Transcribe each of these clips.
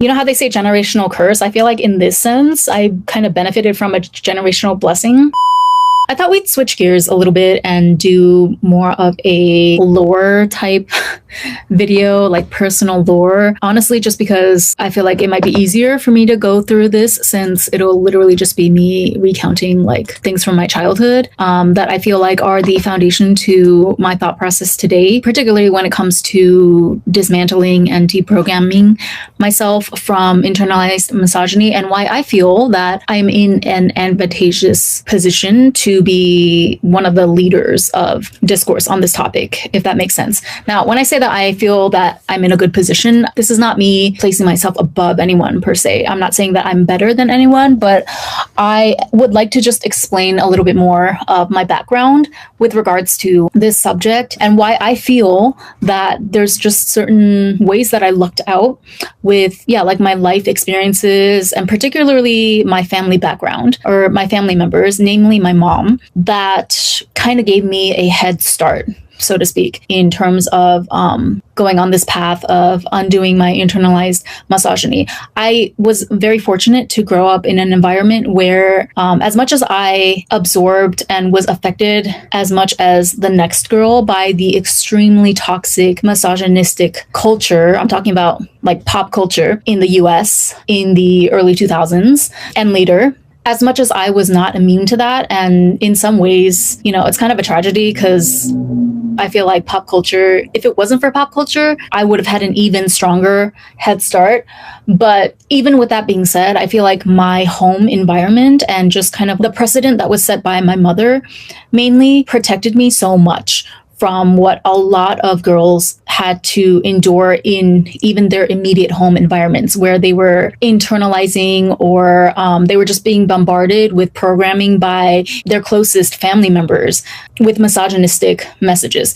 You know how they say generational curse? I feel like in this sense, I kind of benefited from a generational blessing. I thought we'd switch gears a little bit and do more of a lore type video, like personal lore. Honestly, just because I feel like it might be easier for me to go through this since it'll literally just be me recounting like things from my childhood that I feel like are the foundation to my thought process today, particularly when it comes to dismantling and deprogramming myself from internalized misogyny and why I feel that I'm in an advantageous position to be one of the leaders of discourse on this topic, if that makes sense. Now, when I say that I feel that I'm in a good position, this is not me placing myself above anyone per se. I'm not saying that I'm better than anyone, but I would like to just explain a little bit more of my background with regards to this subject and why I feel that there's just certain ways that I lucked out with, like my life experiences and particularly my family background or my family members, namely my mom, that kind of gave me a head start, so to speak, in terms of going on this path of undoing my internalized misogyny. I was very fortunate to grow up in an environment where as much as I absorbed and was affected as much as the next girl by the extremely toxic misogynistic culture, I'm talking about like pop culture in the US in the early 2000s and later, as much as I was not immune to that, and in some ways, it's kind of a tragedy because I feel like pop culture, if it wasn't for pop culture, I would have had an even stronger head start. But even with that being said, I feel like my home environment and just kind of the precedent that was set by my mother mainly protected me so much from what a lot of girls had to endure in even their immediate home environments, where they were internalizing or they were just being bombarded with programming by their closest family members with misogynistic messages.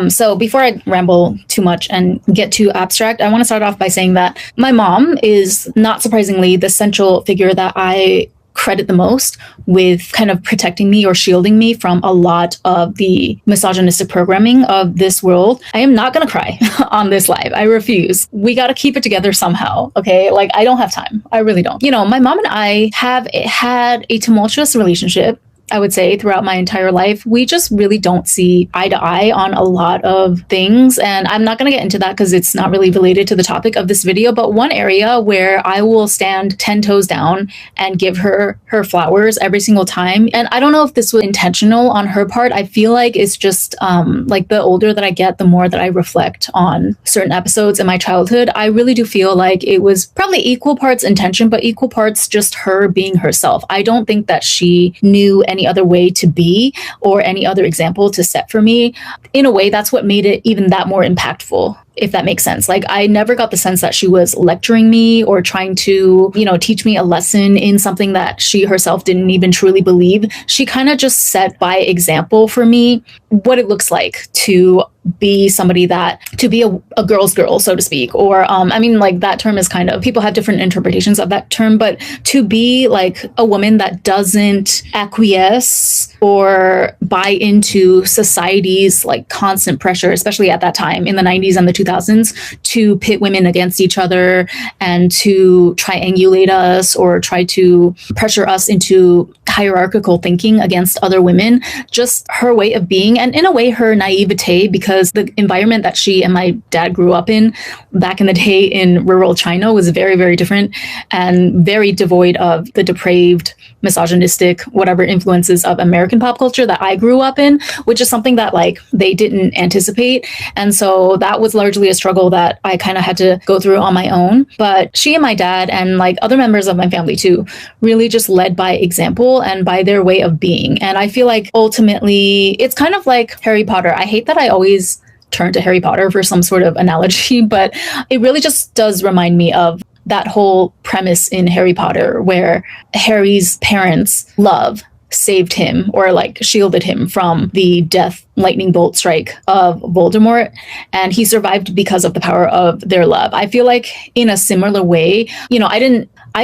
So before I ramble too much and get too abstract, I want to start off by saying that my mom is, not surprisingly, the central figure that I credit the most with kind of protecting me or shielding me from a lot of the misogynistic programming of this world. I am not going to cry on this live. I refuse. We got to keep it together somehow. Okay. Like, I don't have time. I really don't. My mom and I have had a tumultuous relationship, I would say, throughout my entire life. We just really don't see eye to eye on a lot of things. And I'm not going to get into that because it's not really related to the topic of this video. But one area where I will stand 10 toes down and give her flowers every single time. And I don't know if this was intentional on her part. I feel like it's just like the older that I get, the more that I reflect on certain episodes in my childhood. I really do feel like it was probably equal parts intention, but equal parts just her being herself. I don't think that she knew any other way to be or any other example to set for me. In a way, that's what made it even that more impactful, if that makes sense. Like, I never got the sense that she was lecturing me or trying to, teach me a lesson in something that she herself didn't even truly believe. She kind of just set by example for me what it looks like to be somebody to be a girl's girl, so to speak. Or, like, that term is kind of, people have different interpretations of that term, but to be like a woman that doesn't acquiesce or buy into society's like constant pressure, especially at that time in the 90s and the 2000s, to pit women against each other and to triangulate us or try to pressure us into hierarchical thinking against other women. Just her way of being, and in a way her naivete, because the environment that she and my dad grew up in back in the day in rural China was very, very different and very devoid of the depraved, misogynistic, whatever influences of American pop culture that I grew up in, which is something that like they didn't anticipate. And so that was largely a struggle that I kind of had to go through on my own. But she and my dad and like other members of my family too, really just led by example and by their way of being. And I feel like ultimately it's kind of like Harry Potter. I hate that I always turn to Harry Potter for some sort of analogy, but it really just does remind me of that whole premise in Harry Potter where Harry's parents' love saved him or like shielded him from the death lightning bolt strike of Voldemort, and he survived because of the power of their love. I feel like in a similar way, I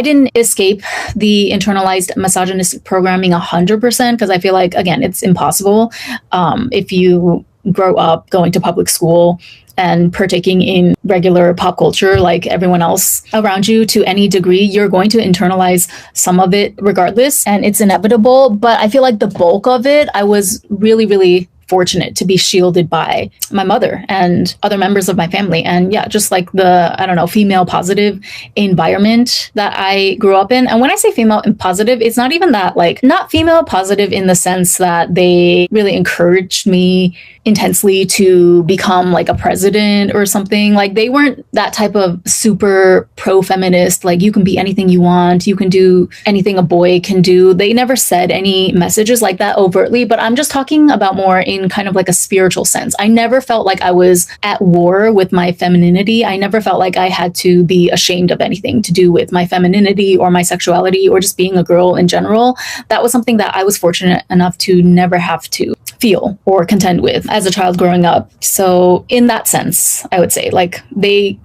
didn't escape the internalized misogynistic programming 100% because I feel like, again, it's impossible if you grow up going to public school and partaking in regular pop culture like everyone else around you to any degree, you're going to internalize some of it regardless, and it's inevitable. But I feel like the bulk of it, I was really, really fortunate to be shielded by my mother and other members of my family. And yeah, just like the, I don't know, female positive environment that I grew up in. And when I say female positive, it's not even that, like, not female positive in the sense that they really encouraged me intensely to become like a president or something. Like, they weren't that type of super pro-feminist, like, you can be anything you want, you can do anything a boy can do. They never said any messages like that overtly, but I'm just talking about more in kind of like a spiritual sense. I never felt like I was at war with my femininity. I never felt like I had to be ashamed of anything to do with my femininity or my sexuality or just being a girl in general. That was something that I was fortunate enough to never have to feel or contend with as a child growing up. So in that sense, I would say, like,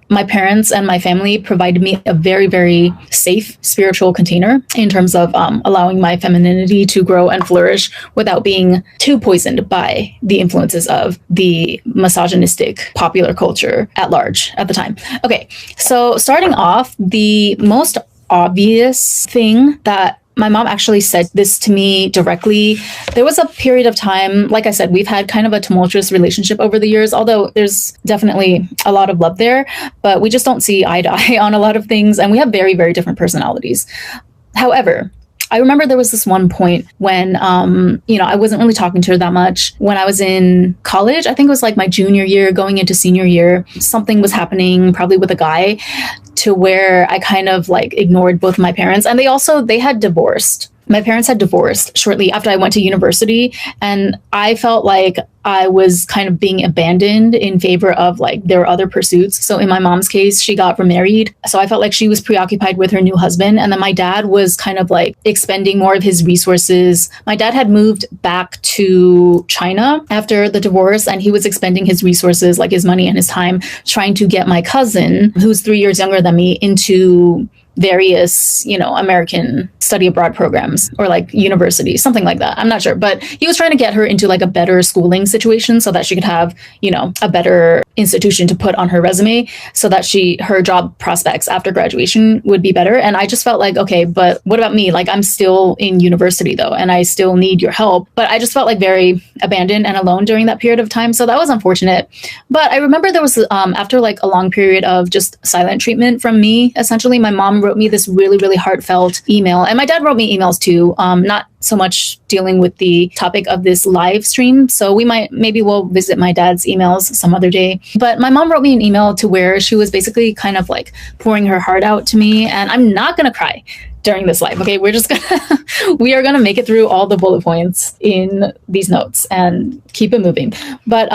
my parents and my family provided me a very, very safe spiritual container in terms of allowing my femininity to grow and flourish without being too poisoned by the influences of the misogynistic popular culture at large at the time. Okay, so starting off, the most obvious thing that my mom actually said this to me directly. There was a period of time, like I said, we've had kind of a tumultuous relationship over the years, although there's definitely a lot of love there, but we just don't see eye to eye on a lot of things, and we have very, very different personalities. However, I remember there was this one point when, I wasn't really talking to her that much. When I was in college, I think it was like my junior year going into senior year, something was happening probably with a guy to where I kind of like ignored both my parents, and they had divorced. My parents had divorced shortly after I went to university, and I felt like I was kind of being abandoned in favor of like their other pursuits. So in my mom's case, she got remarried. So I felt like she was preoccupied with her new husband. And then my dad was kind of like expending more of his resources. My dad had moved back to China after the divorce, and he was expending his resources, like his money and his time, trying to get my cousin, who's 3 years younger than me, into various, American study abroad programs or like university, something like that. I'm not sure, but he was trying to get her into like a better schooling situation so that she could have, a better institution to put on her resume so that her job prospects after graduation would be better. And I just felt like, okay, but what about me? Like, I'm still in university though, and I still need your help. But I just felt like very abandoned and alone during that period of time. So that was unfortunate. But I remember there was, after like a long period of just silent treatment from me, essentially, my mom wrote me this really, really heartfelt email. And my dad wrote me emails too, not so much dealing with the topic of this live stream. So maybe we'll visit my dad's emails some other day. But my mom wrote me an email to where she was basically kind of like pouring her heart out to me. And I'm not going to cry during this live. Okay, we are gonna make it through all the bullet points in these notes and keep it moving. But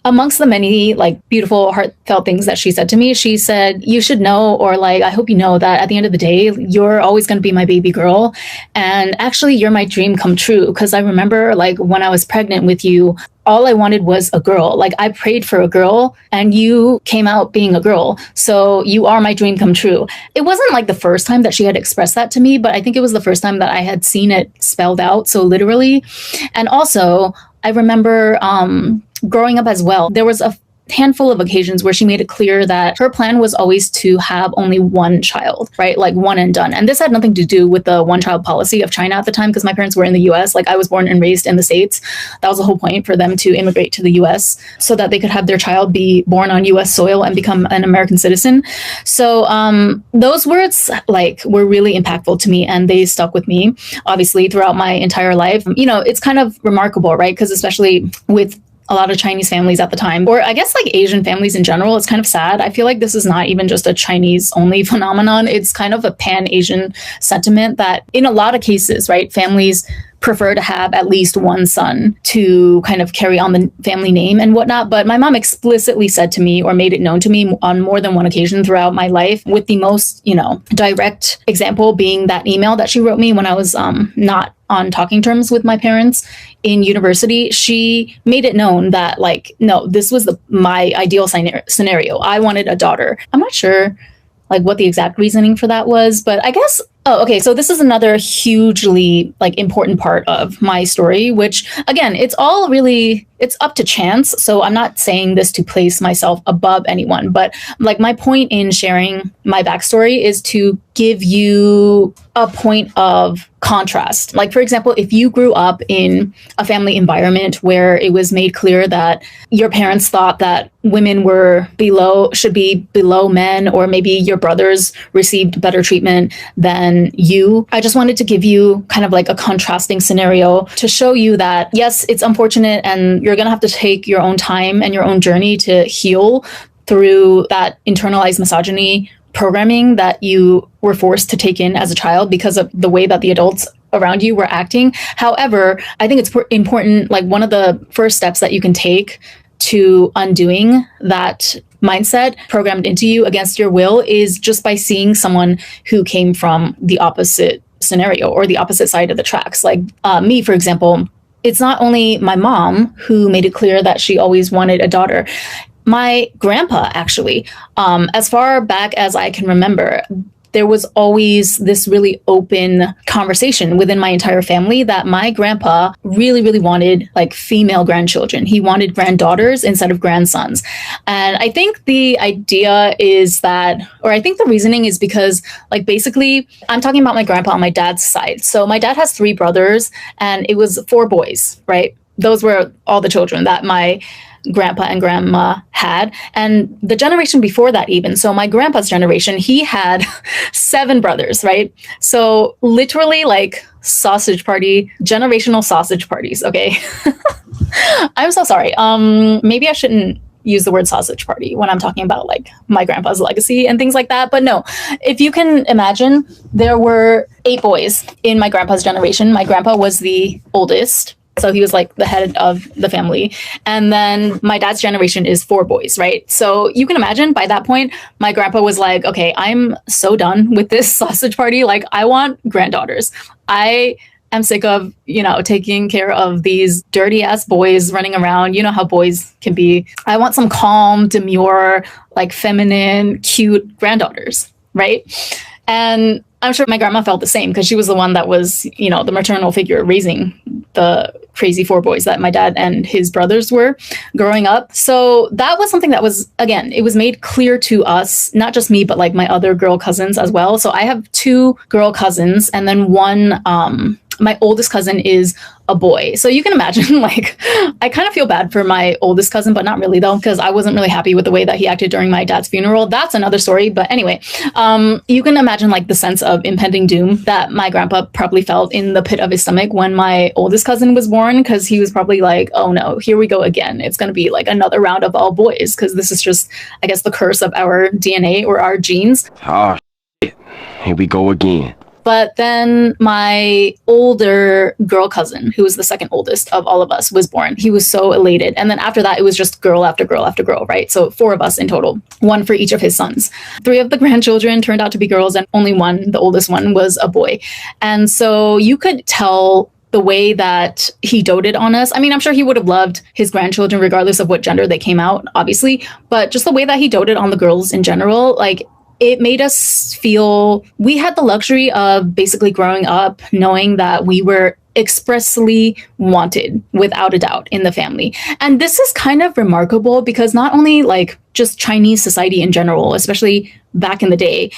amongst the many like beautiful, heartfelt things that she said to me, she said, "You should know, or like, I hope you know that at the end of the day, you're always gonna be my baby girl, and actually, you're my dream come true." Because I remember like when I was pregnant with you, all I wanted was a girl. Like, I prayed for a girl and you came out being a girl. So you are my dream come true. It wasn't like the first time that she had expressed that to me, but I think it was the first time that I had seen it spelled out so literally. And also, I remember growing up as well, there was a handful of occasions where she made it clear that her plan was always to have only one child, right? Like one and done. And this had nothing to do with the one child policy of China at the time, because my parents were in the US. Like, I was born and raised in the States. That was the whole point, for them to immigrate to the US so that they could have their child be born on US soil and become an American citizen. So those words like were really impactful to me, and they stuck with me obviously throughout my entire life. It's kind of remarkable, right? Because especially with a lot of Chinese families at the time, or I guess like Asian families in general, it's kind of sad. I feel like this is not even just a Chinese only phenomenon. It's kind of a pan-Asian sentiment that in a lot of cases, right, families prefer to have at least one son to kind of carry on the family name and whatnot. But my mom explicitly said to me, or made it known to me on more than one occasion throughout my life, with the most, direct example being that email that she wrote me when I was not on talking terms with my parents in university. She made it known that, like, no, this was my ideal scenario. I wanted a daughter. I'm not sure like what the exact reasoning for that was, but I guess Oh, okay. So this is another hugely like important part of my story, which again, it's all really it's up to chance. So I'm not saying this to place myself above anyone, but like my point in sharing my backstory is to give you a point of contrast. Like for example, if you grew up in a family environment where it was made clear that your parents thought that women were below should be below men, or maybe your brothers received better treatment than you, I just wanted to give you kind of like a contrasting scenario to show you that yes, it's unfortunate and you're going to have to take your own time and your own journey to heal through that internalized misogyny programming that you were forced to take in as a child because of the way that the adults around you were acting. However, I think it's important, like one of the first steps that you can take to undoing that mindset programmed into you against your will is just by seeing someone who came from the opposite scenario or the opposite side of the tracks. Like me, for example, it's not only my mom who made it clear that she always wanted a daughter. My grandpa, actually, as far back as I can remember, there was always this really open conversation within my entire family that my grandpa really, really wanted like female grandchildren. He wanted granddaughters instead of grandsons. And I think the idea is that, or I think the reasoning is because like basically I'm talking about my grandpa on my dad's side. So my dad has 3 brothers and it was 4 boys, right? Those were all the children that my grandpa and grandma had. And the generation before that, even, so my grandpa's generation, he had 7 brothers, right? So literally like sausage party, generational sausage parties. Okay. I'm so sorry. Maybe I shouldn't use the word sausage party when I'm talking about like my grandpa's legacy and things like that. But no, if you can imagine, there were 8 boys in my grandpa's generation. My grandpa was the oldest. So he was like the head of the family. And then my dad's generation is 4 boys, right? So you can imagine by that point, my grandpa was like, okay, I'm so done with this sausage party. Like, I want granddaughters. I am sick of, taking care of these dirty ass boys running around. You know how boys can be. I want some calm, demure, like feminine, cute granddaughters, right? And I'm sure my grandma felt the same because she was the one that was, the maternal figure raising the crazy 4 boys that my dad and his brothers were growing up. So that was something that was, again, it was made clear to us, not just me, but like my other girl cousins as well. So I have 2 girl cousins and then one, my oldest cousin is a boy. So you can imagine, like, I kind of feel bad for my oldest cousin, but not really though, because I wasn't really happy with the way that he acted during my dad's funeral. That's another story. But anyway, you can imagine like the sense of impending doom that my grandpa probably felt in the pit of his stomach when my oldest cousin was born, because he was probably like, oh no, here we go again. It's going to be like another round of all boys, because this is just, I guess, the curse of our DNA or our genes. Oh, shit. Here we go again. But then my older girl cousin, who was the second oldest of all of us, was born. He was so elated. And then after that, it was just girl after girl after girl, right? So 4 of us in total, 1 for each of his sons. 3 of the grandchildren turned out to be girls, and only 1, the oldest one, was a boy. And so you could tell the way that he doted on us. I mean, I'm sure he would have loved his grandchildren regardless of what gender they came out, obviously. But just the way that he doted on the girls in general, like, it made us feel we had the luxury of basically growing up knowing that we were expressly wanted without a doubt in the family. And this is kind of remarkable because not only like just Chinese society in general, especially back in the day,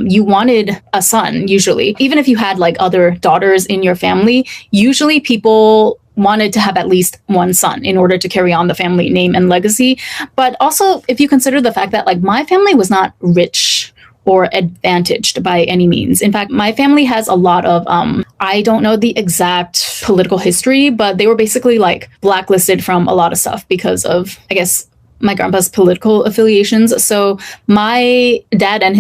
you wanted a son usually. Even if you had like other daughters in your family, usually people wanted to have at least 1 son in order to carry on the family name and legacy. But also, if you consider the fact that like my family was not rich or advantaged by any means. In fact, my family has a lot of, I don't know the exact political history, but they were basically like blacklisted from a lot of stuff because of, I guess, my grandpa's political affiliations. So my dad and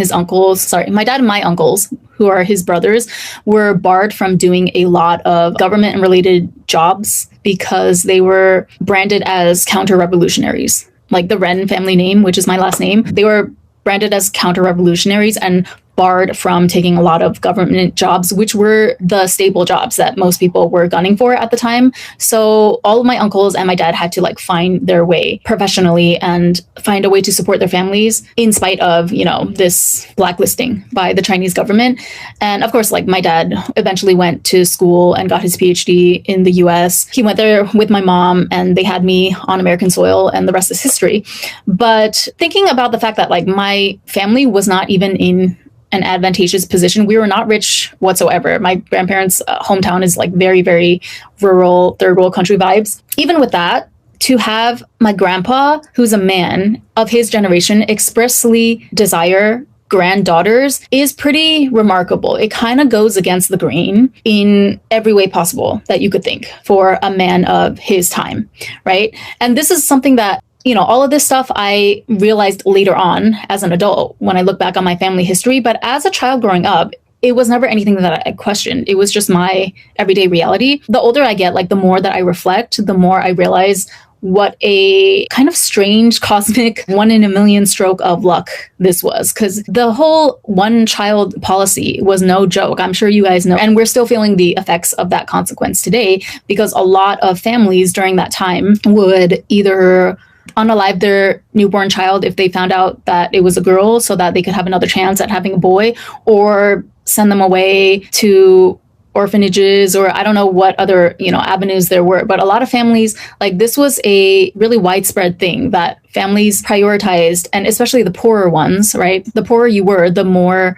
my uncles, who are his brothers, were barred from doing a lot of government and related jobs because they were branded as counter-revolutionaries. Like the Ren family name, which is my last name, they were branded as counter-revolutionaries and barred from taking a lot of government jobs, which were the stable jobs that most people were gunning for at the time. So all of my uncles and my dad had to like find their way professionally and find a way to support their families in spite of, this blacklisting by the Chinese government. And of course, like my dad eventually went to school and got his PhD in the US. He went there with my mom and they had me on American soil, and the rest is history. But thinking about the fact that like my family was not even in an advantageous position. We were not rich whatsoever. My grandparents' hometown is like very, very rural, third world country vibes. Even with that, to have my grandpa, who's a man of his generation, expressly desire granddaughters is pretty remarkable. It kind of goes against the grain in every way possible that you could think for a man of his time, right? And this is something that all of this stuff I realized later on as an adult when I look back on my family history. But as a child growing up, it was never anything that I questioned. It was just my everyday reality. The older I get, like the more that I reflect, the more I realize what a kind of strange cosmic 1 in a million stroke of luck this was. Because the whole one child policy was no joke. I'm sure you guys know. And we're still feeling the effects of that consequence today, because a lot of families during that time would either unalive their newborn child if they found out that it was a girl so that they could have another chance at having a boy, or send them away to orphanages, or I don't know what other, avenues there were. But a lot of families, like this was a really widespread thing that families prioritized, and especially the poorer ones, right? The poorer you were, the more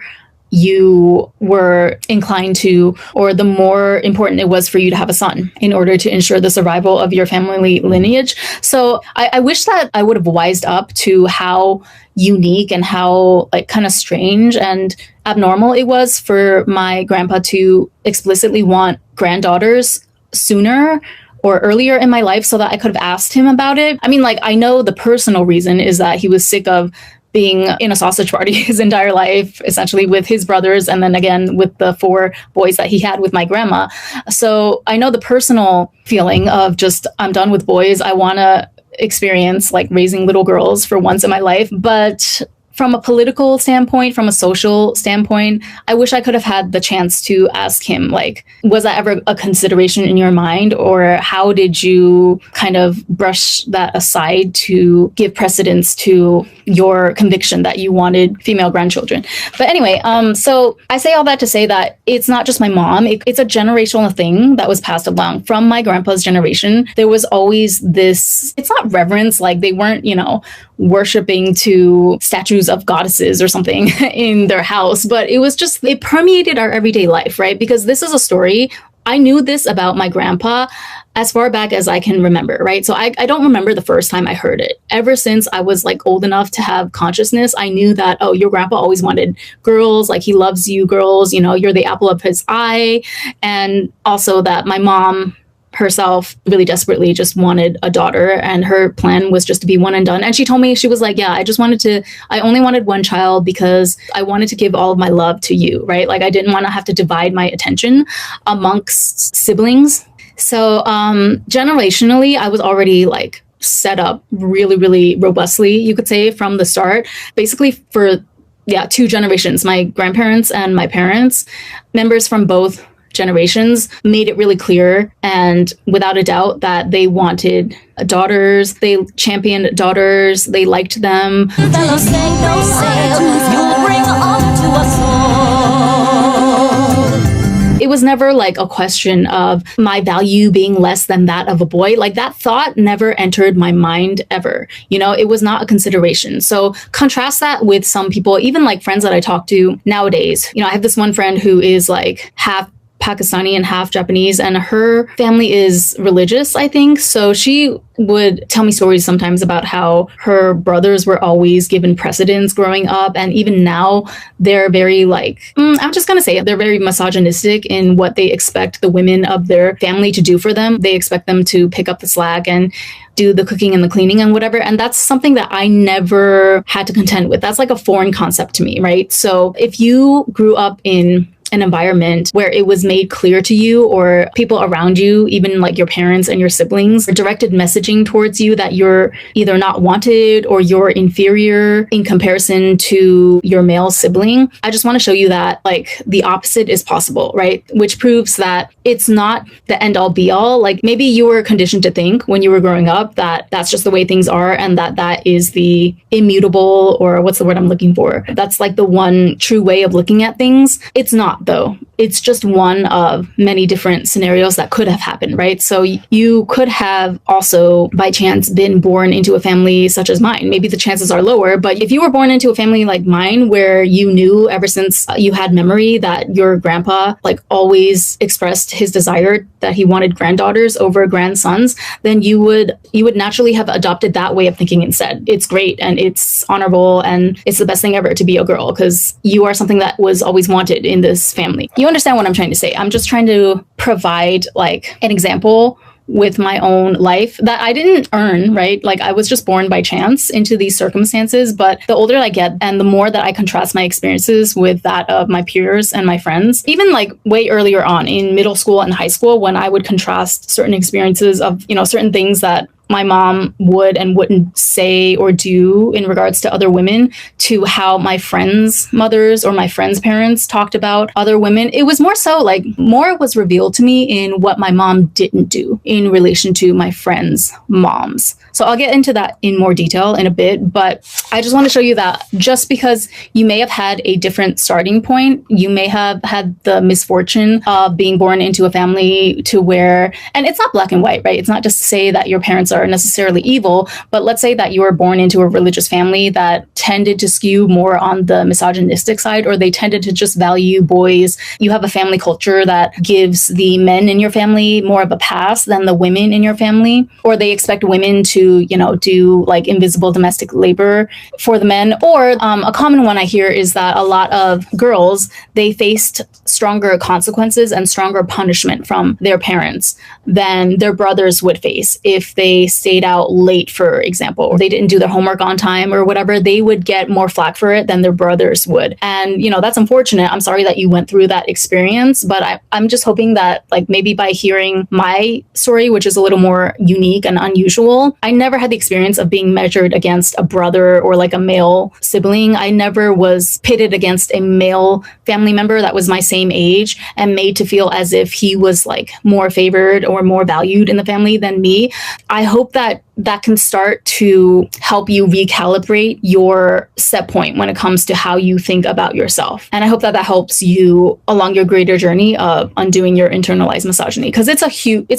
you were inclined to, or the more important it was for you to have a son in order to ensure the survival of your family lineage. So I wish that I would have wised up to how unique and how like kind of strange and abnormal it was for my grandpa to explicitly want granddaughters sooner or earlier in my life, so that I could have asked him about it. I mean, like, I know the personal reason is that he was sick of being in a sausage party his entire life, essentially with his brothers, and then again with the 4 boys that he had with my grandma. So I know the personal feeling of just, I'm done with boys. I want to experience like raising little girls for once in my life. But from a political standpoint, from a social standpoint, I wish I could have had the chance to ask him, like, was that ever a consideration in your mind? Or how did you kind of brush that aside to give precedence to your conviction that you wanted female grandchildren? But anyway, so I say all that to say that it's not just my mom. It's a generational thing that was passed along from my grandpa's generation. There was always this, it's not reverence, like they weren't, worshiping to statues of goddesses or something in their house, but it was just, it permeated our everyday life, right? Because this is a story, I knew this about my grandpa as far back as I can remember, right? So I don't remember the first time I heard it. Ever since I was like old enough to have consciousness, I knew that, oh, your grandpa always wanted girls, like he loves you girls, you're the apple of his eye. And also that my mom herself really desperately just wanted a daughter, and her plan was just to be one and done. And she told me, she was like, yeah, I only wanted one child because I wanted to give all of my love to you, right? Like I didn't want to have to divide my attention amongst siblings. So generationally, I was already like set up really, really robustly, you could say, from the start, basically for 2 generations, my grandparents and my parents, members from both generations made it really clear and without a doubt that they wanted daughters, they championed daughters, they liked them. It was never like a question of my value being less than that of a boy. Like that thought never entered my mind ever. It was not a consideration. So contrast that with some people, even like friends that I talk to nowadays. I have this one friend who is like half Pakistani and half Japanese, and her family is religious, I think. So she would tell me stories sometimes about how her brothers were always given precedence growing up. And even now they're very like, I'm just going to say it, they're very misogynistic in what they expect the women of their family to do for them. They expect them to pick up the slack and do the cooking and the cleaning and whatever. And that's something that I never had to contend with. That's like a foreign concept to me, right? So if you grew up in an environment where it was made clear to you, or people around you, even like your parents and your siblings, directed messaging towards you that you're either not wanted or you're inferior in comparison to your male sibling, I just want to show you that like the opposite is possible, right? Which proves that it's not the end all be all. Like maybe you were conditioned to think when you were growing up that that's just the way things are and that is the immutable, or what's the word I'm looking for? That's like the one true way of looking at things. It's not though. It's just one of many different scenarios that could have happened, right? So you could have also by chance been born into a family such as mine. Maybe the chances are lower, but if you were born into a family like mine where you knew ever since you had memory that your grandpa like always expressed his desire that he wanted granddaughters over grandsons, then you would naturally have adopted that way of thinking instead. It's great and it's honorable and it's the best thing ever to be a girl because you are something that was always wanted in this family. You understand what I'm trying to say? I'm just trying to provide like an example with my own life that I didn't earn, right? Like I was just born by chance into these circumstances. But the older I get and the more that I contrast my experiences with that of my peers and my friends, even like way earlier on in middle school and high school, when I would contrast certain experiences of, certain things that my mom would and wouldn't say or do in regards to other women to how my friends' mothers or my friends' parents talked about other women. It was more so like more was revealed to me in what my mom didn't do in relation to my friends' moms. So I'll get into that in more detail in a bit, but I just want to show you that just because you may have had a different starting point, you may have had the misfortune of being born into a family to where, and it's not black and white, right? It's not just to say that your parents are necessarily evil, but let's say that you were born into a religious family that tended to skew more on the misogynistic side, or they tended to just value boys. You have a family culture that gives the men in your family more of a pass than the women in your family, or they expect women to do like invisible domestic labor for the men. Or a common one I hear is that a lot of girls, they faced stronger consequences and stronger punishment from their parents than their brothers would face if they stayed out late, for example, or they didn't do their homework on time or whatever. They would get more flack for it than their brothers would. And, that's unfortunate. I'm sorry that you went through that experience, but I'm just hoping that like maybe by hearing my story, which is a little more unique and unusual, I never had the experience of being measured against a brother or like a male sibling. I never was pitted against a male family member that was my same age and made to feel as if he was like more favored or more valued in the family than me. I hope that can start to help you recalibrate your set point when it comes to how you think about yourself. And I hope that helps you along your greater journey of undoing your internalized misogyny, because it's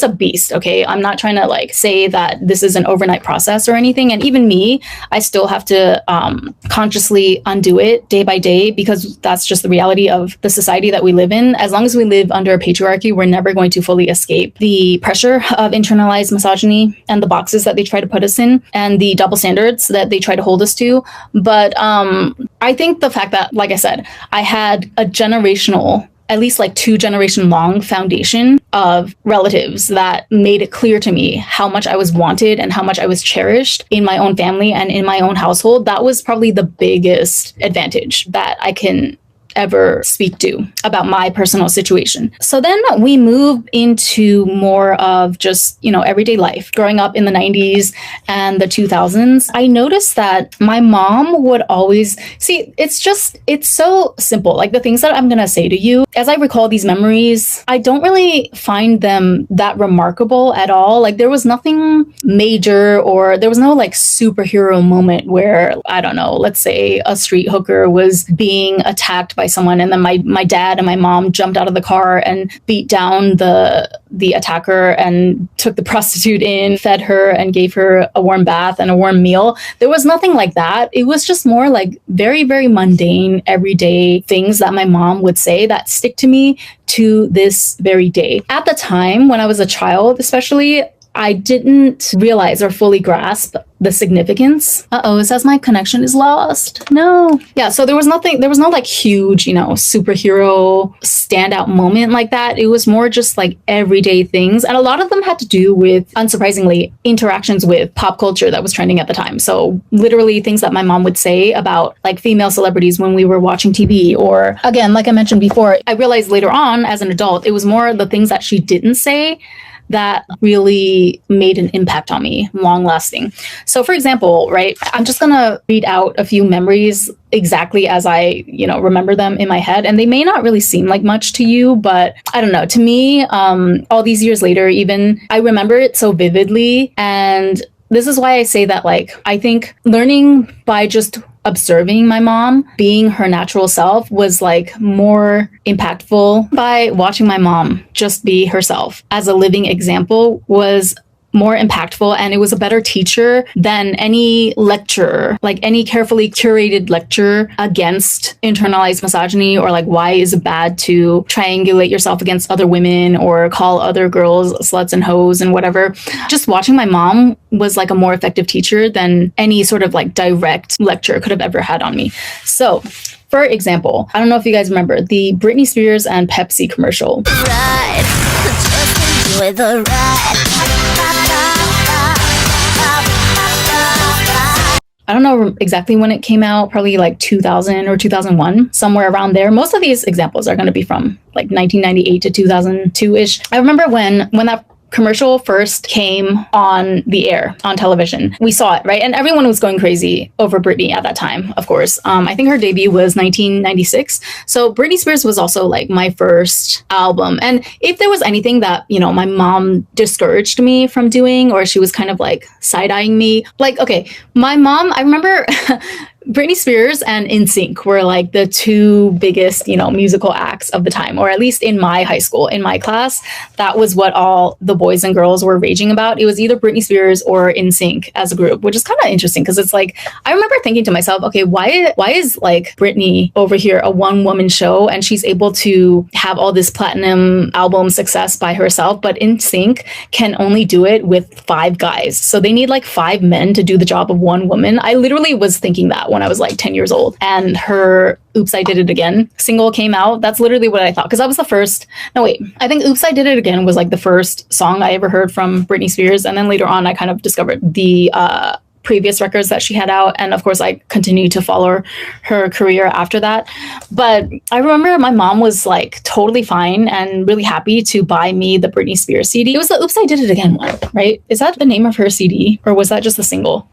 a beast, okay? I'm not trying to like say that this is an overnight process or anything. And even me, I still have to consciously undo it day by day, because that's just the reality of the society that we live in. As long as we live under a patriarchy, we're never going to fully escape the pressure of internalized misogyny and the boxes that they try to put us in and the double standards that they try to hold us to. But I think the fact that, like I said, I had a generational, at least like 2 generation long foundation of relatives that made it clear to me how much I was wanted and how much I was cherished in my own family and in my own household. That was probably the biggest advantage that I can ever speak to about my personal situation. So then we move into more of just, everyday life. Growing up in the 90s and the 2000s, I noticed that my mom would always it's so simple. Like the things that I'm going to say to you, as I recall these memories, I don't really find them that remarkable at all. Like there was nothing major, or there was no like superhero moment where, I don't know, let's say a street hooker was being attacked by someone and then my dad and my mom jumped out of the car and beat down the attacker and took the prostitute in, fed her and gave her a warm bath and a warm meal. There was nothing like that. It was just more like very, very mundane, everyday things that my mom would say that stick to me to this very day. At the time when I was a child, especially, I didn't realize or fully grasp the significance. It says my connection is lost. No. Yeah, so there was no like huge, superhero standout moment like that. It was more just like everyday things. And a lot of them had to do with, unsurprisingly, interactions with pop culture that was trending at the time. So literally things that my mom would say about like female celebrities when we were watching TV. Or again, like I mentioned before, I realized later on as an adult, it was more the things that she didn't say that really made an impact on me, long lasting. So for example, right, I'm just gonna read out a few memories exactly as I, remember them in my head. And they may not really seem like much to you, but I don't know. To me, all these years later, even I remember it so vividly. And this is why I say that, like, I think learning by just observing my mom being her natural self was like more impactful. By watching my mom just be herself as a living example was more impactful, and it was a better teacher than any lecture, like any carefully curated lecture against internalized misogyny, or like why is it bad to triangulate yourself against other women or call other girls sluts and hoes and whatever. Just watching my mom was like a more effective teacher than any sort of like direct lecture could have ever had on me. So for example, I don't know if you guys remember the Britney Spears and Pepsi commercial. Ride, just enjoy the ride. I don't know exactly when it came out, probably like 2000 or 2001, somewhere around there. Most of these examples are going to be from like 1998 to 2002-ish. I remember when that commercial first came on the air on television. We saw it, right? And everyone was going crazy over Britney at that time, of course. I think her debut was 1996. So Britney Spears was also like my first album. And if there was anything that, my mom discouraged me from doing, or she was kind of like side-eyeing me, like, okay, my mom, I remember Britney Spears and NSYNC were like the two biggest, musical acts of the time, or at least in my high school, in my class, that was what all the boys and girls were raging about. It was either Britney Spears or NSYNC as a group, which is kind of interesting because it's like, I remember thinking to myself, okay, why is like Britney over here a one-woman show and she's able to have all this platinum album success by herself, but NSYNC can only do it with 5 guys. So they need like 5 men to do the job of one woman. I literally was thinking that when I was like 10 years old, and her Oops, I Did It Again single came out. That's literally what I thought, because that was the first. No, wait, I think Oops, I Did It Again was like the first song I ever heard from Britney Spears. And then later on, I kind of discovered the previous records that she had out. And of course, I continued to follow her career after that. But I remember my mom was like totally fine and really happy to buy me the Britney Spears CD. It was the Oops, I Did It Again one, right? Is that the name of her CD? Or was that just a single?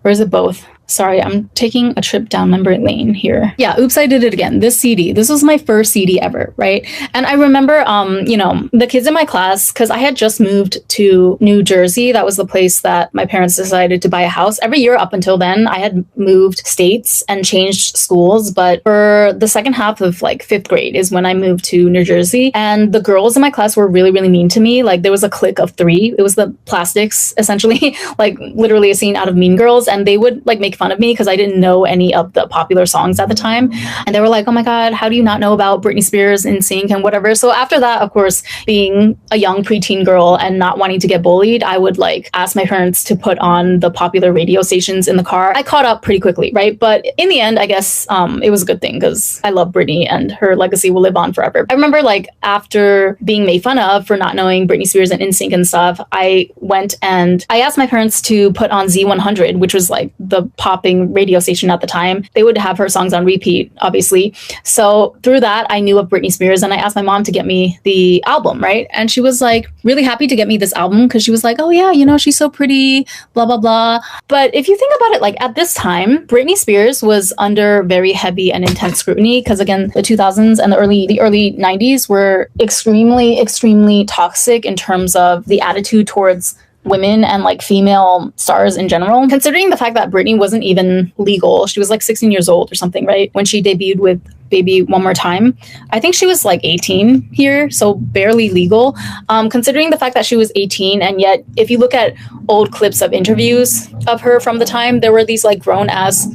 Or is it both? Sorry, I'm taking a trip down memory lane here. Yeah, Oops, I Did It Again. This CD, this was my first CD ever, right? And I remember, the kids in my class, because I had just moved to New Jersey. That was the place that my parents decided to buy a house. Every year up until then, I had moved states and changed schools. But for the second half of like 5th grade is when I moved to New Jersey. And the girls in my class were really, really mean to me. Like there was a clique of 3. It was the Plastics, essentially, like literally a scene out of Mean Girls. And they would like make fun of me because I didn't know any of the popular songs at the time. And they were like, oh my God, how do you not know about Britney Spears and NSYNC and whatever? So after that, of course, being a young preteen girl and not wanting to get bullied, I would like ask my parents to put on the popular radio stations in the car. I caught up pretty quickly, right? But in the end, I guess it was a good thing because I love Britney and her legacy will live on forever. I remember like after being made fun of for not knowing Britney Spears and NSYNC and stuff, I went and I asked my parents to put on Z100, which was like the popping radio station at the time. They would have her songs on repeat, obviously. So through that, I knew of Britney Spears and I asked my mom to get me the album, right? And she was like really happy to get me this album because she was like, oh yeah, she's so pretty, blah, blah, blah. But if you think about it, like at this time, Britney Spears was under very heavy and intense scrutiny because again, the 2000s and the early 90s were extremely, extremely toxic in terms of the attitude towards women and like female stars in general. Considering the fact that Britney wasn't even legal, she was like 16 years old or something, right? When she debuted with Baby One More Time. I think she was like 18 here, so barely legal. Considering the fact that she was 18, and yet if you look at old clips of interviews of her from the time, there were these like grown ass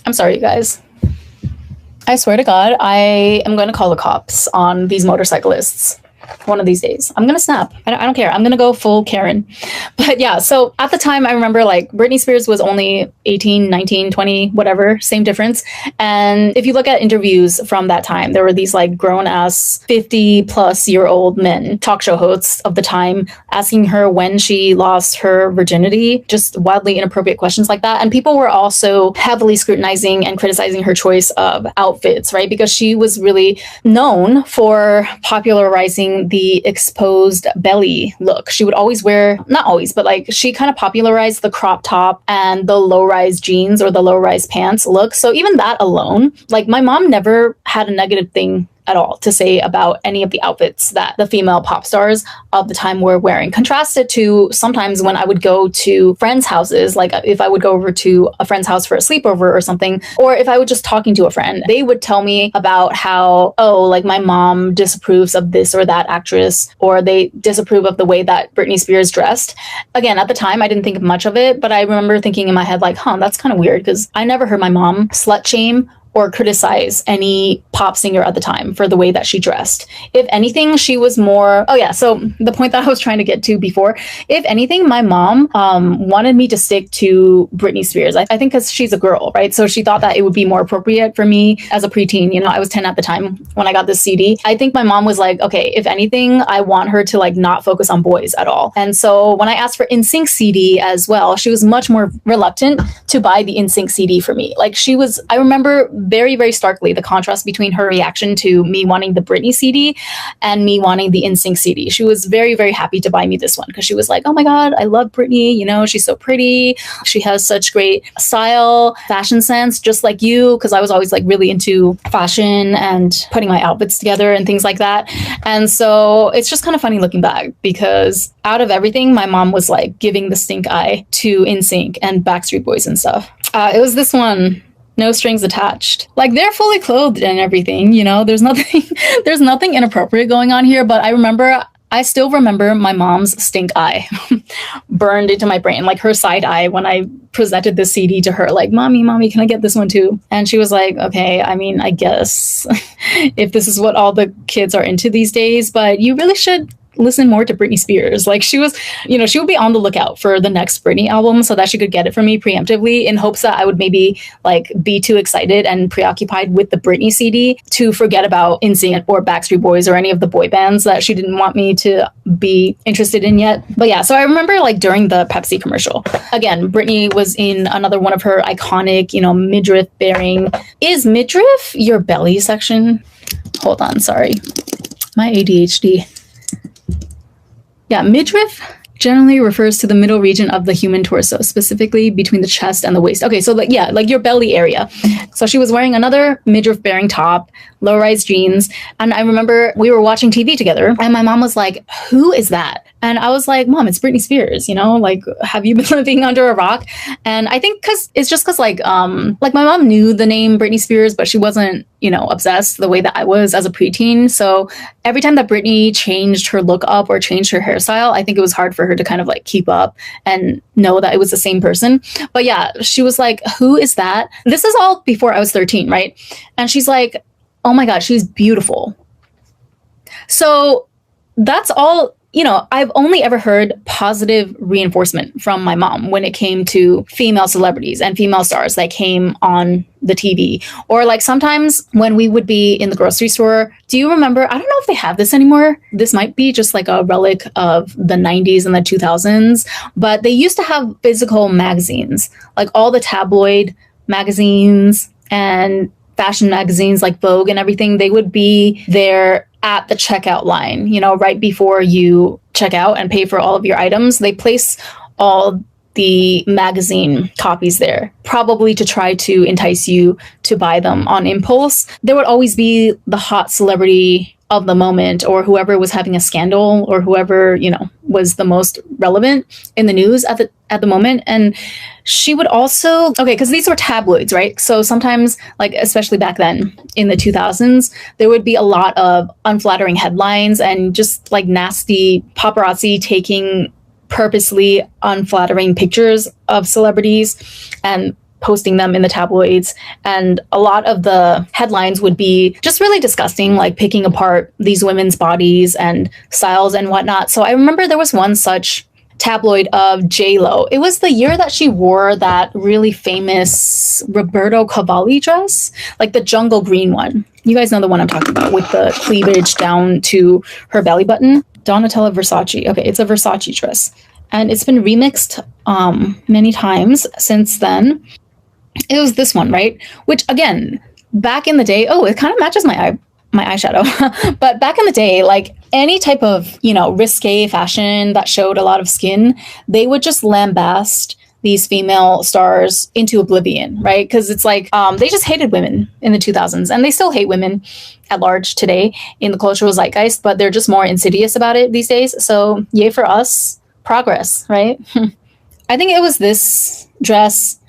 I'm sorry, you guys. I swear to God, I am going to call the cops on these motorcyclists one of these days. I'm gonna snap. I don't care. I'm gonna go full Karen. But yeah, so at the time I remember like Britney Spears was only 18, 19, 20, whatever, same difference. And if you look at interviews from that time, there were these like grown ass 50-plus-year-old men, talk show hosts of the time, asking her when she lost her virginity, just wildly inappropriate questions like that. And people were also heavily scrutinizing and criticizing her choice of outfits, right? Because she was really known for popularizing the exposed belly look. She would always wear, not always, but like she kind of popularized the crop top and the low-rise jeans or the low-rise pants look. So even that alone, like my mom never had a negative thing at all to say about any of the outfits that the female pop stars of the time were wearing. Contrasted to sometimes when I would go to friends' houses, like if I would go over to a friend's house for a sleepover or something, or if I was just talking to a friend, they would tell me about how, oh, like my mom disapproves of this or that actress, or they disapprove of the way that Britney Spears dressed. Again, at the time, I didn't think much of it, but I remember thinking in my head, like, that's kind of weird because I never heard my mom slut shame or criticize any pop singer at the time for the way that she dressed. If anything, she was more, oh yeah, so the point that I was trying to get to before, if anything, my mom wanted me to stick to Britney Spears. I think because she's a girl, right? So she thought that it would be more appropriate for me as a preteen. You know, I was 10 at the time when I got this CD. I think my mom was like, okay, if anything, I want her to like not focus on boys at all. And so when I asked for NSYNC CD as well, she was much more reluctant to buy the NSYNC CD for me. Like she was, I remember very, very starkly the contrast between her reaction to me wanting the Britney CD and me wanting the NSYNC CD. She was very, very happy to buy me this one because she was like, oh my God, I love Britney. You know, she's so pretty. She has such great style, fashion sense, just like you. Because I was always like really into fashion and putting my outfits together and things like that. And so it's just kind of funny looking back because out of everything, my mom was like giving the stink eye to NSYNC and Backstreet Boys and stuff. It was this one. No strings attached. Like they're fully clothed and everything, you know, there's nothing inappropriate going on here. But I still remember my mom's stink eye burned into my brain, like her side eye when I presented this CD to her, like, mommy, can I get this one too? And she was like, okay, I mean, I guess if this is what all the kids are into these days, but you really should listen more to Britney Spears. Like she was, you know, she would be on the lookout for the next Britney album so that she could get it from me preemptively in hopes that I would maybe like be too excited and preoccupied with the Britney CD to forget about NSYNC or Backstreet Boys or any of the boy bands that she didn't want me to be interested in yet. But yeah, so I remember like during the Pepsi commercial, again, Britney was in another one of her iconic, you know, midriff bearing. Is midriff your belly section? Hold on, sorry. My ADHD. Yeah, midriff generally refers to the middle region of the human torso, specifically between the chest and the waist. Okay, so like, yeah, like your belly area. So she was wearing another midriff-bearing top, low-rise jeans, and I remember we were watching TV together, and my mom was like, who is that? And I was like, Mom, it's Britney Spears, you know, like, have you been living under a rock? And I think because like my mom knew the name Britney Spears, but she wasn't, you know, obsessed the way that I was as a preteen. So every time that Britney changed her look up or changed her hairstyle, I think it was hard for her to kind of like keep up and know that it was the same person. But yeah, she was like, who is that? This is all before I was 13, right? And she's like, oh my God, she's beautiful. So that's all. You know, I've only ever heard positive reinforcement from my mom when it came to female celebrities and female stars that came on the TV. Or like sometimes when we would be in the grocery store, do you remember? I don't know if they have this anymore. This might be just like a relic of the 90s and the 2000s, but they used to have physical magazines, like all the tabloid magazines and fashion magazines like Vogue and everything. They would be there at the checkout line, you know, right before you check out and pay for all of your items. They place all the magazine copies there, probably to try to entice you to buy them on impulse. There would always be the hot celebrity of the moment or whoever was having a scandal or whoever, you know, was the most relevant in the news at the moment. And she would also, okay, because these were tabloids, right? So sometimes, like, especially back then in the 2000s, there would be a lot of unflattering headlines and just like nasty paparazzi taking purposely unflattering pictures of celebrities and posting them in the tabloids, and a lot of the headlines would be just really disgusting, like picking apart these women's bodies and styles and whatnot. So I remember there was one such tabloid of J-Lo. It was the year that she wore that really famous Roberto Cavalli dress, like the jungle green one. You guys know the one I'm talking about, with the cleavage down to her belly button. Donatella Versace. Okay, it's a Versace dress. And it's been remixed many times since then. It was this one, right? Which, again, back in the day, oh, it kind of matches my eyeshadow. But back in the day, like any type of, risque fashion that showed a lot of skin, they would just lambast these female stars into oblivion, right? Because it's like they just hated women in the 2000s, and they still hate women at large today in the cultural zeitgeist, but they're just more insidious about it these days. So yay for us, progress, right? I think it was this dress.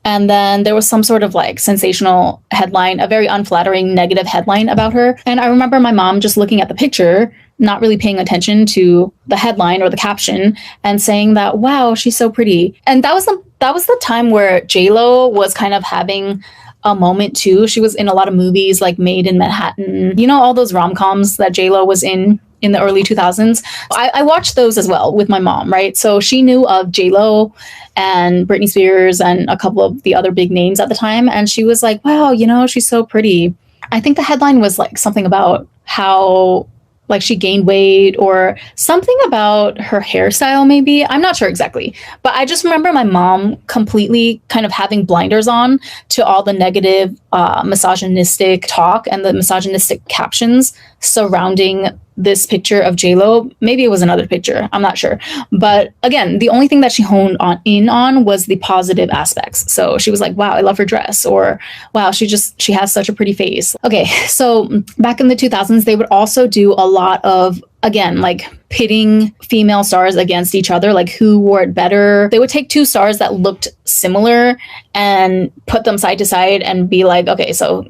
And then there was some sort of like sensational headline, a very unflattering negative headline about her. And I remember my mom just looking at the picture, not really paying attention to the headline or the caption, and saying that, wow, she's so pretty. And that was the time where J-Lo was kind of having a moment too. She was in a lot of movies like Made in Manhattan, all those rom-coms that J-Lo was in the early 2000s. I watched those as well with my mom, right? So she knew of J-Lo and Britney Spears and a couple of the other big names at the time. And she was like, wow, she's so pretty. I think the headline was like something about how like she gained weight or something about her hairstyle, maybe. I'm not sure exactly. But I just remember my mom completely kind of having blinders on to all the negative misogynistic talk and the misogynistic captions surrounding this picture of J-Lo. Maybe it was another picture. I'm not sure. But again, the only thing that she honed in on was the positive aspects. So she was like, wow, I love her dress, or wow, she has such a pretty face. Okay, so back in the 2000s, they would also do a lot of, again, like pitting female stars against each other, like who wore it better. They would take two stars that looked similar and put them side to side and be like, okay, so,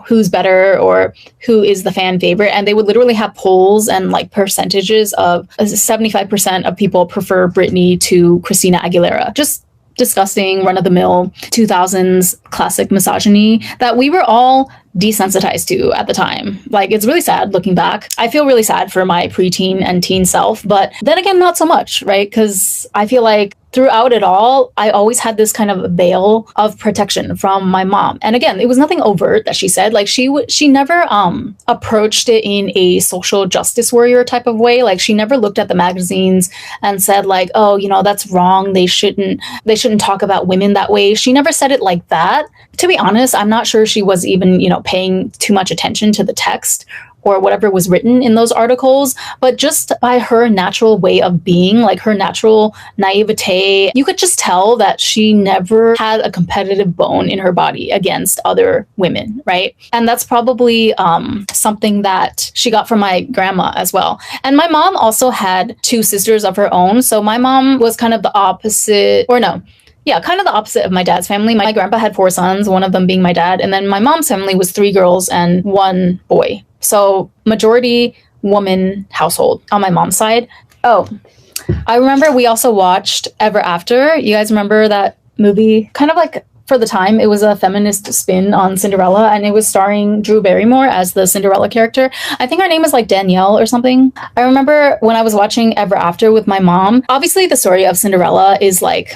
who's better or who is the fan favorite? And they would literally have polls and like percentages of 75% of people prefer Britney to Christina Aguilera. Just disgusting, run-of-the-mill 2000s classic misogyny that we were all desensitized to at the time. Like, it's really sad looking back. I feel really sad for my preteen and teen self, but then again, not so much, right? Because I feel like throughout it all, I always had this kind of veil of protection from my mom. And again, it was nothing overt that she said. Like she never approached it in a social justice warrior type of way. Like she never looked at the magazines and said like, oh, that's wrong. They shouldn't talk about women that way. She never said it like that. To be honest, I'm not sure she was even, paying too much attention to the text or whatever was written in those articles, but just by her natural way of being, like her natural naivete, you could just tell that she never had a competitive bone in her body against other women, right? And that's probably something that she got from my grandma as well. And my mom also had two sisters of her own. So my mom was kind of the opposite, or no, yeah, kind of the opposite of my dad's family. My grandpa had 4 sons, one of them being my dad. And then my mom's family was 3 girls and 1 boy. So majority woman household on my mom's side. Oh, I remember we also watched Ever After. You guys remember that movie? Kind of like, for the time, it was a feminist spin on Cinderella, and it was starring Drew Barrymore as the Cinderella character. I think her name is like Danielle or something. I remember when I was watching Ever After with my mom, obviously the story of Cinderella is like,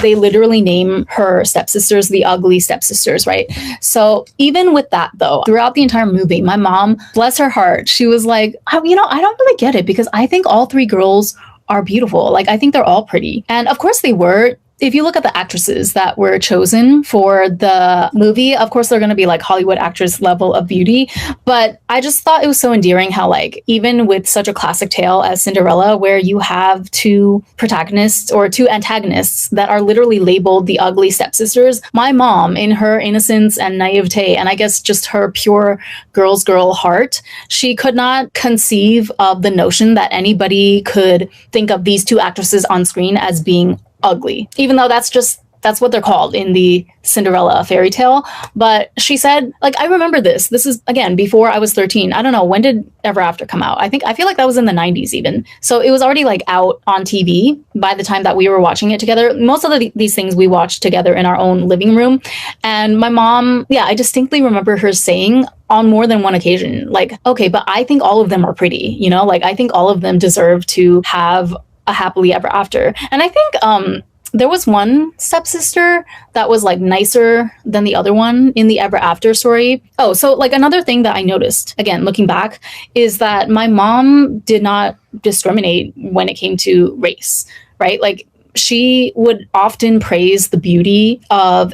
they literally name her stepsisters the ugly stepsisters, right? So even with that though, throughout the entire movie, my mom, bless her heart, she was like, I don't really get it because I think all 3 girls are beautiful. Like, I think they're all pretty. And of course they were. If you look at the actresses that were chosen for the movie, of course, they're going to be like Hollywood actress level of beauty. But I just thought it was so endearing how, like, even with such a classic tale as Cinderella, where you have 2 protagonists or 2 antagonists that are literally labeled the ugly stepsisters, my mom, in her innocence and naivete, and I guess just her pure girl's girl heart, she could not conceive of the notion that anybody could think of these 2 actresses on screen as being ugly, even though that's just That's what they're called in the Cinderella fairy tale. But she said, like, I remember this. This is, again, before I was 13. I don't know. When did Ever After come out? I feel like that was in the 90s even. So it was already like out on TV by the time that we were watching it together. Most of these things we watched together in our own living room. And my mom, yeah, I distinctly remember her saying on more than one occasion, like, okay, but I think all of them are pretty, you know, like I think all of them deserve to have a happily ever after. And I think, there was one stepsister that was like nicer than the other one in the Ever After story. Oh, so like another thing that I noticed, again, looking back, is that my mom did not discriminate when it came to race, right? Like she would often praise the beauty of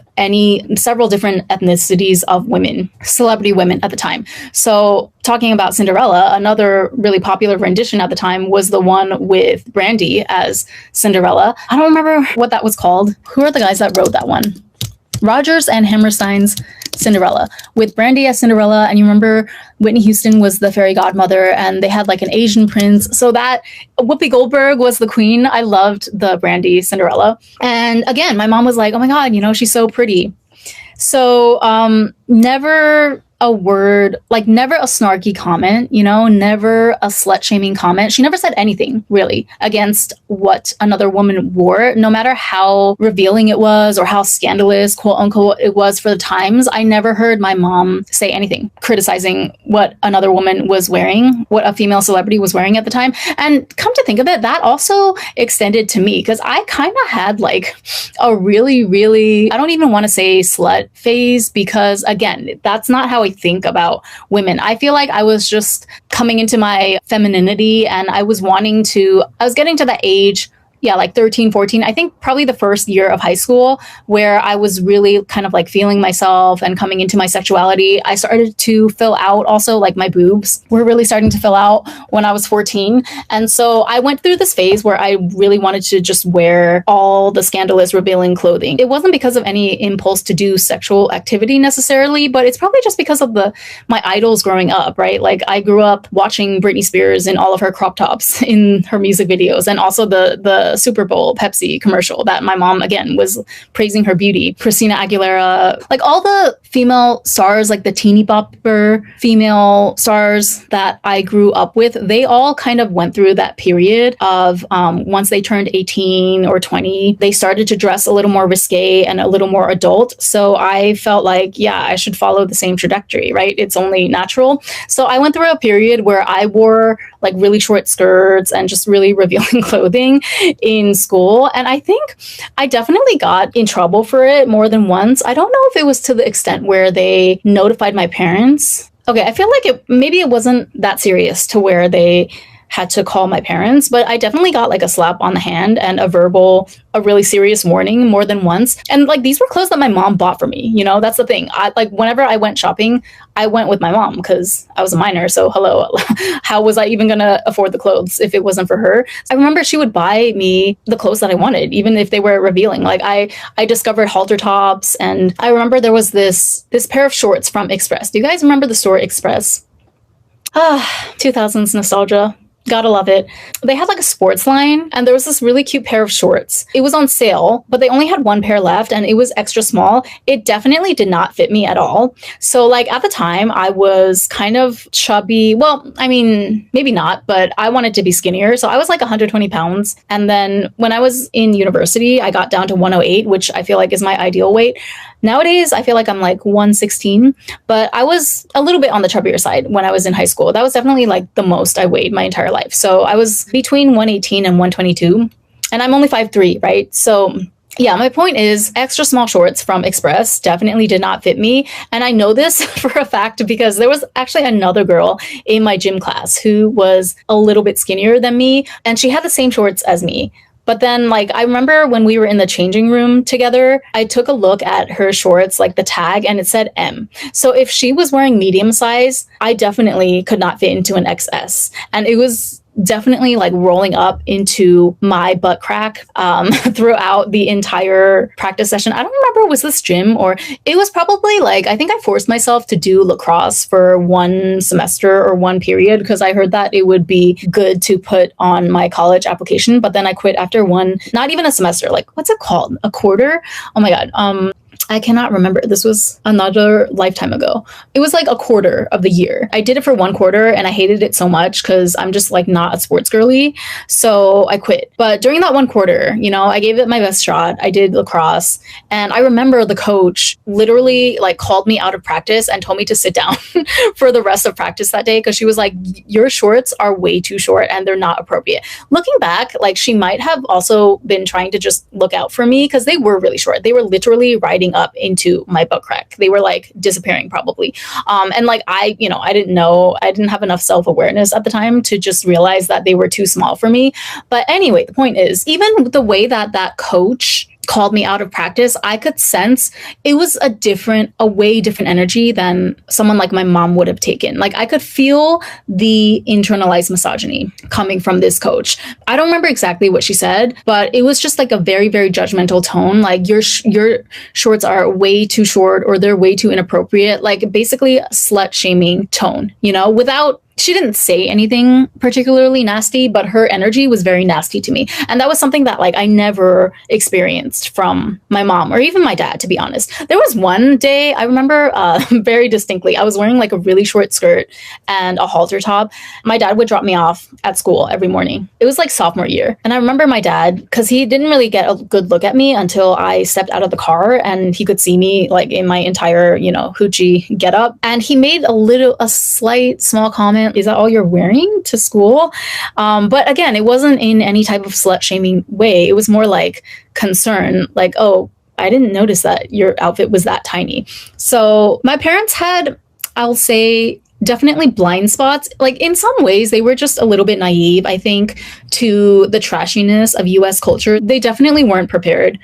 several different ethnicities of women, celebrity women at the time. So talking about Cinderella, another really popular rendition at the time was the one with Brandy as Cinderella. I don't remember what that was called. Who are the guys that wrote that one? Rogers and Hammerstein's Cinderella, with Brandy as Cinderella. And you remember Whitney Houston was the fairy godmother, and they had like an Asian prince. So that Whoopi Goldberg was the queen. I loved the Brandy Cinderella. And again, my mom was like, oh my God, you know, she's so pretty. So never a word, like never a snarky comment, you know, never a slut shaming comment. She never said anything really against what another woman wore, no matter how revealing it was or how scandalous, quote unquote, it was for the times. I never heard my mom say anything criticizing what another woman was wearing, what a female celebrity was wearing at the time. And come to think of it, that also extended to me, because I kind of had like a really, really, I don't even want to say slut phase, because again, that's not how I think about women. I feel like I was just coming into my femininity, and I was getting to that age, yeah, like 13, 14, I think probably the first year of high school, where I was really kind of like feeling myself and coming into my sexuality. I started to fill out also, like my boobs were really starting to fill out when I was 14. And so I went through this phase where I really wanted to just wear all the scandalous, revealing clothing. It wasn't because of any impulse to do sexual activity necessarily, but it's probably just because of my idols growing up, right? Like I grew up watching Britney Spears in all of her crop tops in her music videos, and also the Super Bowl Pepsi commercial that my mom, again, was praising her beauty. Christina Aguilera, like all the female stars, like the teeny bopper female stars that I grew up with, they all kind of went through that period of once they turned 18 or 20, they started to dress a little more risque and a little more adult. So I felt like, yeah, I should follow the same trajectory, right? It's only natural. So I went through a period where I wore like really short skirts and just really revealing clothing in school. And I think I definitely got in trouble for it more than once. I don't know if it was to the extent where they notified my parents. Okay, I feel like maybe it wasn't that serious to where they had to call my parents, but I definitely got like a slap on the hand and a really serious warning more than once. And like these were clothes that my mom bought for me, you know, that's the thing. I like whenever I went shopping, I went with my mom because I was a minor. So hello, how was I even gonna afford the clothes if it wasn't for her? I remember she would buy me the clothes that I wanted, even if they were revealing. Like I discovered halter tops, and I remember there was this pair of shorts from Express. Do you guys remember the store Express? 2000s nostalgia. Gotta love it. They had like a sports line, and there was this really cute pair of shorts. It was on sale, but they only had one pair left, and it was extra small. It definitely did not fit me at all. So like at the time I was kind of chubby. Well, I mean, maybe not, but I wanted to be skinnier. So I was like 120 pounds. And then when I was in university, I got down to 108, which I feel like is my ideal weight. Nowadays, I feel like I'm like 116, but I was a little bit on the chubbier side when I was in high school. That was definitely like the most I weighed my entire life. So I was between 118 and 122, and I'm only 5'3", right? So yeah, my point is extra small shorts from Express definitely did not fit me. And I know this for a fact because there was actually another girl in my gym class who was a little bit skinnier than me, and she had the same shorts as me. But then, like, I remember when we were in the changing room together, I took a look at her shorts, like the tag, and it said M. So if she was wearing medium size, I definitely could not fit into an XS. And it was definitely like rolling up into my butt crack throughout the entire practice session. I don't remember, was this gym or it was probably like, I think I forced myself to do lacrosse for one semester or one period because I heard that it would be good to put on my college application. But then I quit after one, not even a semester, like what's it called? A quarter? Oh my God. I cannot remember. This was another lifetime ago. It was like a quarter of the year. I did it for one quarter and I hated it so much because I'm just like not a sports girly. So I quit. But during that one quarter, you know, I gave it my best shot. I did lacrosse. And I remember the coach literally like called me out of practice and told me to sit down for the rest of practice that day because she was like, your shorts are way too short and they're not appropriate. Looking back, like she might have also been trying to just look out for me because they were really short. They were literally riding up into my butt crack. They were like disappearing probably. And like I didn't know, I didn't have enough self-awareness at the time to just realize that they were too small for me. But anyway, the point is, even the way that that coach called me out of practice, I could sense it was a way different energy than someone like my mom would have taken. Like I could feel the internalized misogyny coming from this coach. I don't remember exactly what she said, but it was just like a very, very judgmental tone. Like your shorts are way too short or they're way too inappropriate. Like basically slut shaming tone, you know, she didn't say anything particularly nasty, but her energy was very nasty to me. And that was something that like I never experienced from my mom or even my dad, to be honest. There was one day I remember very distinctly, I was wearing like a really short skirt and a halter top. My dad would drop me off at school every morning. It was like sophomore year. And I remember my dad, because he didn't really get a good look at me until I stepped out of the car and he could see me like in my entire, you know, hoochie getup. And he made a slight small comment, is that all you're wearing to school? But again, it wasn't in any type of slut shaming way. It was more like concern, like, oh, I didn't notice that your outfit was that tiny. So my parents had, I'll say, definitely blind spots. Like in some ways, they were just a little bit naive, I think, to the trashiness of US culture. They definitely weren't prepared,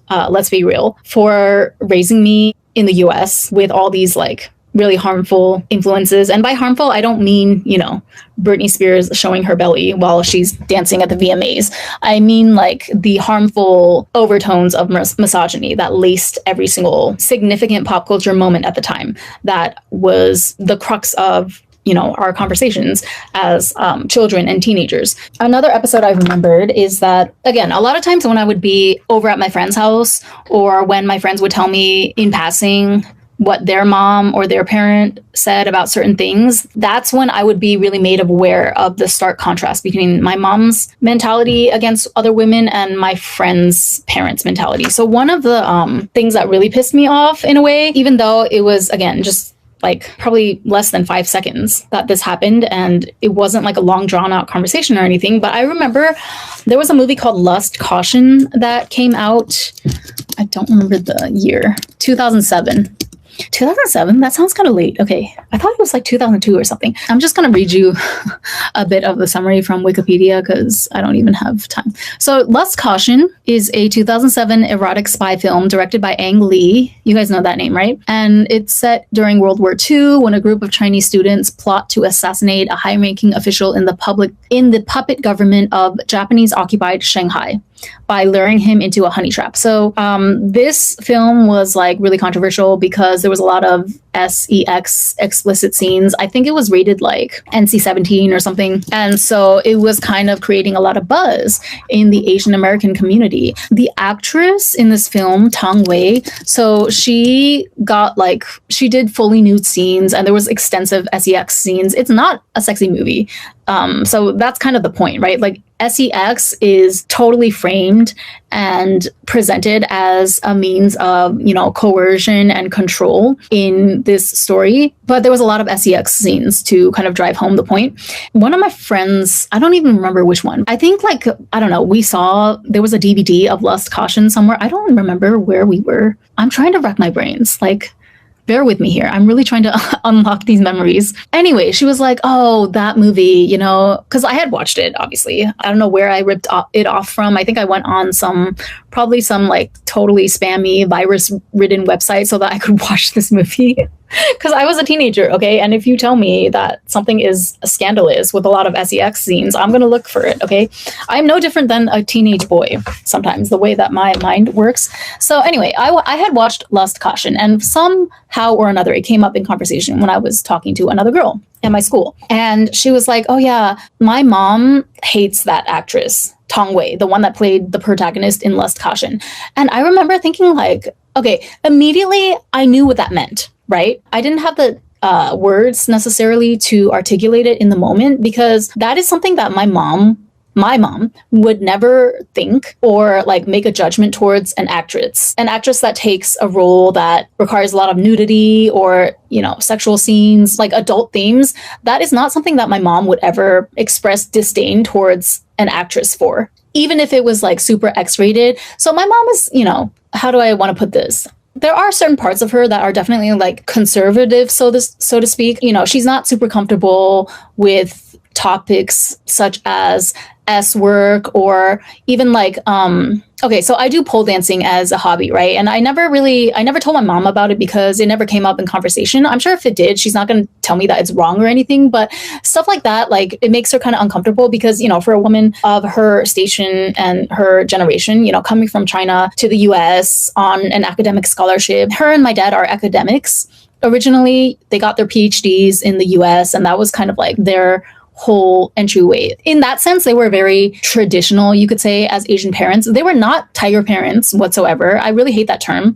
let's be real, for raising me in the US with all these like really harmful influences. And by harmful, I don't mean, you know, Britney Spears showing her belly while she's dancing at the VMAs. I mean like the harmful overtones of misogyny that laced every single significant pop culture moment at the time. That was the crux of, you know, our conversations as children and teenagers. Another episode I remembered is that, again, a lot of times when I would be over at my friend's house or when my friends would tell me in passing what their mom or their parent said about certain things, that's when I would be really made aware of the stark contrast between my mom's mentality against other women and my friend's parents' mentality. So one of the things that really pissed me off in a way, even though it was, again, just like probably less than 5 seconds that this happened and it wasn't like a long drawn out conversation or anything, but I remember there was a movie called Lust, Caution that came out, I don't remember the year, 2007. 2007? That sounds kind of late. Okay. I thought it was like 2002 or something. I'm just going to read you a bit of the summary from Wikipedia because I don't even have time. So Lust, Caution is a 2007 erotic spy film directed by Ang Lee. You guys know that name, right? And it's set during World War II when a group of Chinese students plot to assassinate a high-ranking official in the puppet government of Japanese-occupied Shanghai by luring him into a honey trap. So this film was like really controversial because there was a lot of sex explicit scenes. I think it was rated like NC-17 or something. And so it was kind of creating a lot of buzz in the Asian American community. The actress in this film, Tang Wei, so she did fully nude scenes and there was extensive sex scenes. It's not a sexy movie. So that's kind of the point, right? Like sex is totally framed and presented as a means of, you know, coercion and control in this story. But there was a lot of sex scenes to kind of drive home the point. One of my friends, I don't even remember which one. I think like, I don't know, there was a DVD of Lust, Caution somewhere. I don't remember where we were. I'm trying to rack my brains. Like, bear with me here. I'm really trying to unlock these memories. Anyway, she was like, oh, that movie, you know, because I had watched it, obviously. I don't know where I ripped it off from. I think I went on probably some like totally spammy virus-ridden website so that I could watch this movie. Because I was a teenager, okay? And if you tell me that something is scandalous with a lot of sex scenes, I'm going to look for it, okay? I'm no different than a teenage boy sometimes, the way that my mind works. So anyway, I had watched Lust, Caution, and somehow or another, it came up in conversation when I was talking to another girl at my school. And she was like, oh yeah, my mom hates that actress, Tong Wei, the one that played the protagonist in Lust, Caution. And I remember thinking like, okay, immediately I knew what that meant, right? I didn't have the words necessarily to articulate it in the moment because that is something that my mom would never think or like make a judgment towards an actress that takes a role that requires a lot of nudity or, you know, sexual scenes, like adult themes. That is not something that my mom would ever express disdain towards an actress for, even if it was like super X-rated. So my mom is, you know, how do I want to put this? There are certain parts of her that are definitely like conservative, so to speak. You know, she's not super comfortable with topics such as S work or even like okay, so I do pole dancing as a hobby, right? And I never told my mom about it because it never came up in conversation. I'm sure if it did, she's not going to tell me that it's wrong or anything, but stuff like that, like it makes her kind of uncomfortable because, you know, for a woman of her station and her generation, you know, coming from China to the US on an academic scholarship, her and my dad are academics. Originally, they got their PhDs in the US, and that was kind of like their whole entryway. In that sense, they were very traditional, you could say, as Asian parents. They were not tiger parents whatsoever. I really hate that term.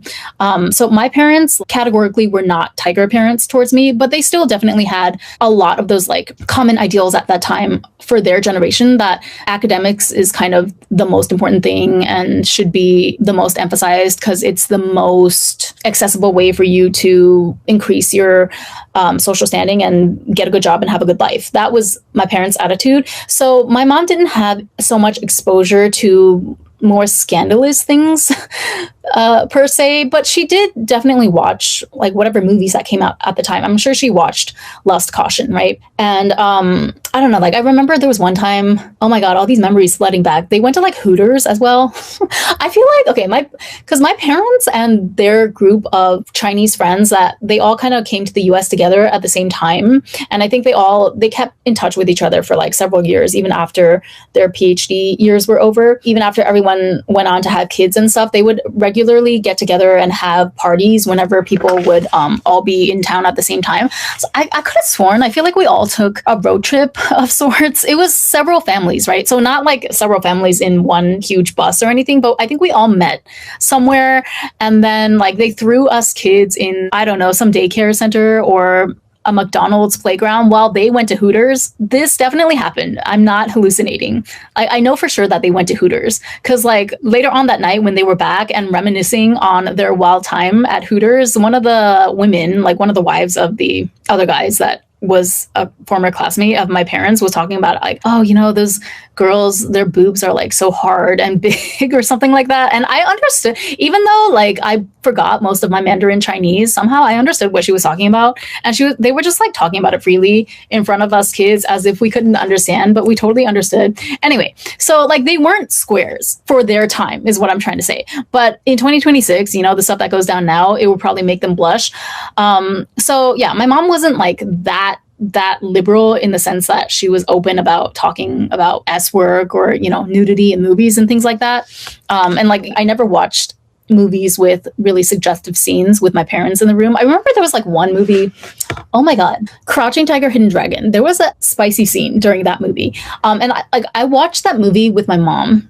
So my parents categorically were not tiger parents towards me, but they still definitely had a lot of those like common ideals at that time for their generation, that academics is kind of the most important thing and should be the most emphasized because it's the most accessible way for you to increase your social standing and get a good job and have a good life. That was my parents' attitude. So my mom didn't have so much exposure to more scandalous things per se, but she did definitely watch like whatever movies that came out at the time. I'm sure she watched Lust, Caution, right? And I don't know, like I remember there was one time, oh my god, all these memories flooding back. They went to like Hooters as well. I feel like, okay, because my parents and their group of Chinese friends, that they all kind of came to the US together at the same time, and I think they kept in touch with each other for like several years, even after their PhD years were over. Even after everyone went on to have kids and stuff, they would regularly get together and have parties whenever people would all be in town at the same time. So I could have sworn, I feel like we all took a road trip of sorts. It was several families, right? So not like several families in one huge bus or anything, but I think we all met somewhere, and then like they threw us kids in, I don't know, some daycare center or a McDonald's playground while they went to Hooters. This definitely happened. I'm not hallucinating. I know for sure that they went to Hooters because like later on that night when they were back and reminiscing on their wild time at Hooters, one of the women, like one of the wives of the other guys that was a former classmate of my parents, was talking about like, oh, you know, those girls, their boobs are like so hard and big or something like that. And I understood, even though like I forgot most of my Mandarin Chinese, somehow I understood what she was talking about. And they were just like talking about it freely in front of us kids as if we couldn't understand, but we totally understood. Anyway, so like they weren't squares for their time is what I'm trying to say. But in 2026, you know, the stuff that goes down now, it would probably make them blush. So yeah, my mom wasn't like that liberal in the sense that she was open about talking about S work or, you know, nudity in movies and things like that. And like I never watched movies with really suggestive scenes with my parents in the room. I remember there was like one movie, oh my god, Crouching Tiger, Hidden Dragon. There was a spicy scene during that movie. And I watched that movie with my mom.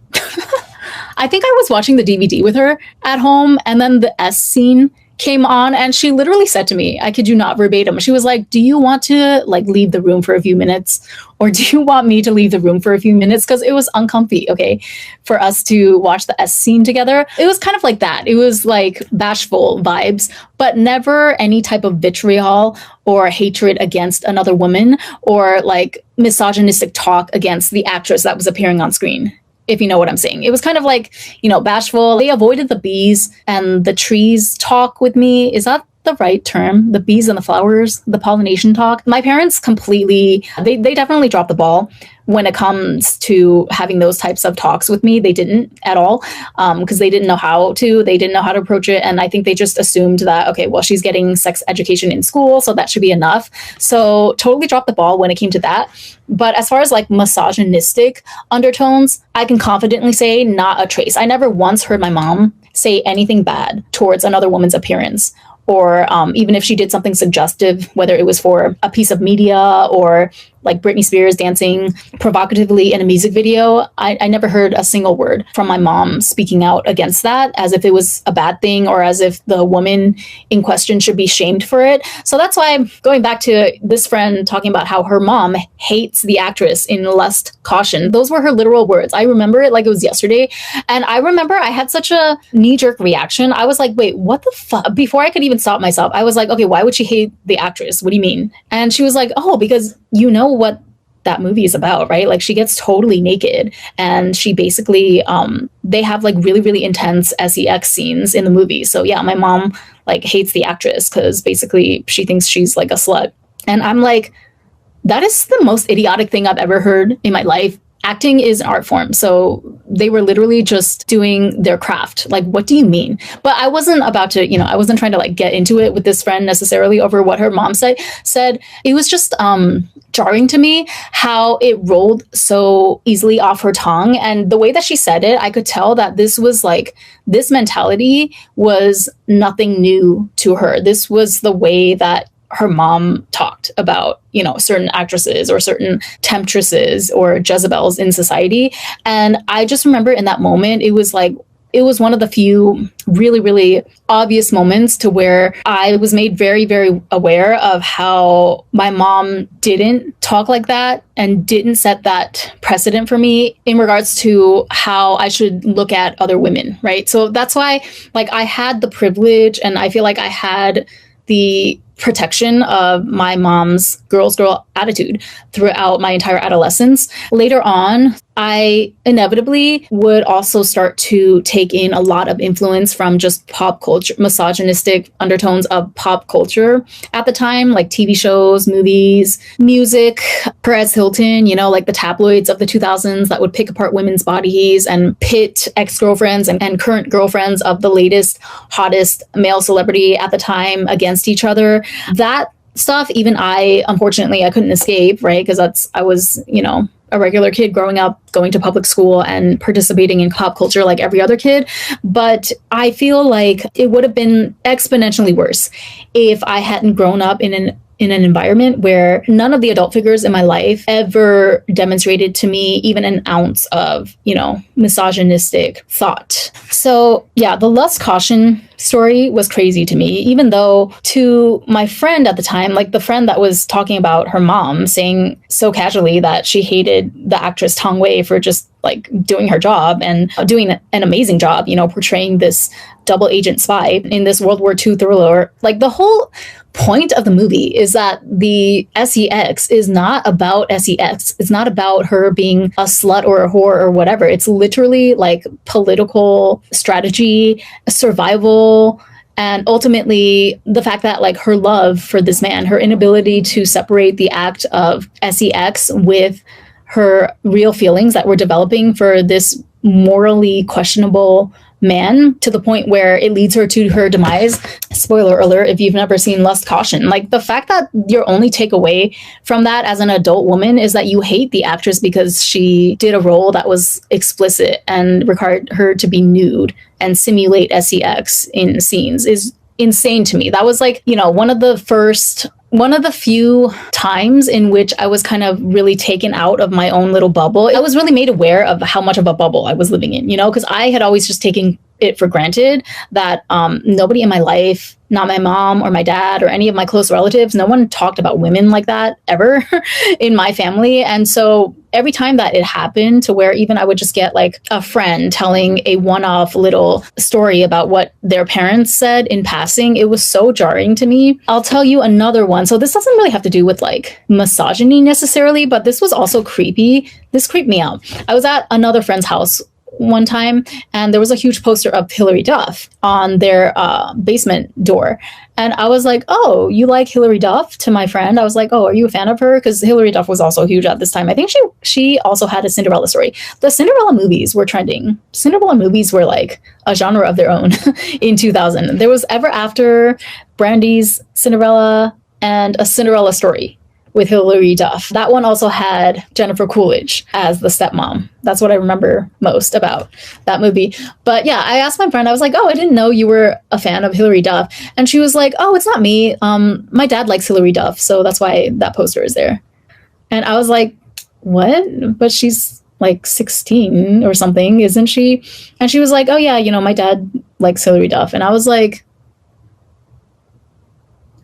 I think I was watching the DVD with her at home, and then the S scene came on and she literally said to me, I kid you not, verbatim, she was like, do you want to like leave the room for a few minutes, or do you want me to leave the room for a few minutes? Because it was uncomfy, okay, for us to watch the S scene together. It was kind of like that. It was like bashful vibes, but never any type of vitriol or hatred against another woman or like misogynistic talk against the actress that was appearing on screen, if you know what I'm saying. It was kind of like, you know, bashful. They avoided the bees and the trees talk with me. Is that the right term? The bees and the flowers, the pollination talk. My parents completely, they definitely dropped the ball when it comes to having those types of talks with me. They didn't at all, because they didn't know how to. They didn't know how to approach it. And I think they just assumed that, okay, well, she's getting sex education in school, so that should be enough. So totally dropped the ball when it came to that. But as far as like misogynistic undertones, I can confidently say not a trace. I never once heard my mom say anything bad towards another woman's appearance, or even if she did something suggestive, whether it was for a piece of media or like Britney Spears dancing provocatively in a music video, I never heard a single word from my mom speaking out against that, as if it was a bad thing or as if the woman in question should be shamed for it. So that's why, going back to this friend talking about how her mom hates the actress in Lust, Caution, those were her literal words. I remember it like it was yesterday. And I remember I had such a knee-jerk reaction. I was like, wait, what the fuck? Before I could even stop myself, I was like, okay, why would she hate the actress? What do you mean? And she was like, oh, because you know what that movie is about, right? Like, she gets totally naked, and she basically they have like really, really intense sex scenes in the movie. So yeah, my mom like hates the actress because basically she thinks she's like a slut. And I'm like, that is the most idiotic thing I've ever heard in my life. Acting is an art form. So they were literally just doing their craft. Like, what do you mean? But I wasn't about to, I wasn't trying to like get into it with this friend necessarily over what her mom said. It was just jarring to me how it rolled so easily off her tongue. And the way that she said it, I could tell that this was like, this mentality was nothing new to her. This was the way that her mom talked about, certain actresses or certain temptresses or Jezebels in society. And I just remember in that moment, it was one of the few really, really obvious moments to where I was made very, very aware of how my mom didn't talk like that and didn't set that precedent for me in regards to how I should look at other women, right? So that's why, like, I had the privilege, and I feel like I had the protection of my mom's girl's girl attitude throughout my entire adolescence. Later on, I inevitably would also start to take in a lot of influence from just pop culture, misogynistic undertones of pop culture at the time, like TV shows, movies, music. Perez Hilton, like the tabloids of the 2000s that would pick apart women's bodies and pit ex-girlfriends and current girlfriends of the latest, hottest male celebrity at the time against each other. That stuff, even unfortunately, I couldn't escape, right? Because I was, a regular kid growing up, going to public school and participating in pop culture like every other kid. But I feel like it would have been exponentially worse if I hadn't grown up in an environment where none of the adult figures in my life ever demonstrated to me even an ounce of, misogynistic thought. So yeah, the Lust Caution story was crazy to me, even though to my friend at the time, like the friend that was talking about her mom saying so casually that she hated the actress Tong Wei for just like doing her job and doing an amazing job, portraying this double agent spy in this World War II thriller. Like, the whole point of the movie is that the sex is not about sex. It's not about her being a slut or a whore or whatever. It's literally like political strategy, survival, and ultimately the fact that like her love for this man, her inability to separate the act of sex with her real feelings that were developing for this morally questionable man, to the point where it leads her to her demise. Spoiler alert, if you've never seen Lust Caution. Like, the fact that your only takeaway from that as an adult woman is that you hate the actress because she did a role that was explicit and required her to be nude and simulate sex in scenes is insane to me. That was like, one of the few times in which I was kind of really taken out of my own little bubble. I was really made aware of how much of a bubble I was living in, because I had always just taken it for granted that nobody in my life, not my mom or my dad or any of my close relatives, no one talked about women like that ever in my family. And so every time that it happened, to where even I would just get like a friend telling a one-off little story about what their parents said in passing, it was so jarring to me. I'll tell you another one. So this doesn't really have to do with like misogyny necessarily, but this was also creepy. This creeped me out. I was at another friend's house one time, and there was a huge poster of Hilary Duff on their basement door. And I was like, oh, you like Hilary Duff? To my friend, I was like, oh, are you a fan of her? Because Hilary Duff was also huge at this time. I think she also had a Cinderella story. The Cinderella movies were trending. Cinderella movies were like a genre of their own in 2000. There was Ever After, Brandy's Cinderella, and A Cinderella Story with Hilary Duff. That one also had Jennifer Coolidge as the stepmom. That's what I remember most about that movie. But yeah, I asked my friend, I was like, oh, I didn't know you were a fan of Hilary Duff. And she was like, oh, it's not me. My dad likes Hilary Duff, so that's why that poster is there. And I was like, what? But she's like 16 or something, isn't she? And she was like, oh yeah, my dad likes Hilary Duff. And I was like,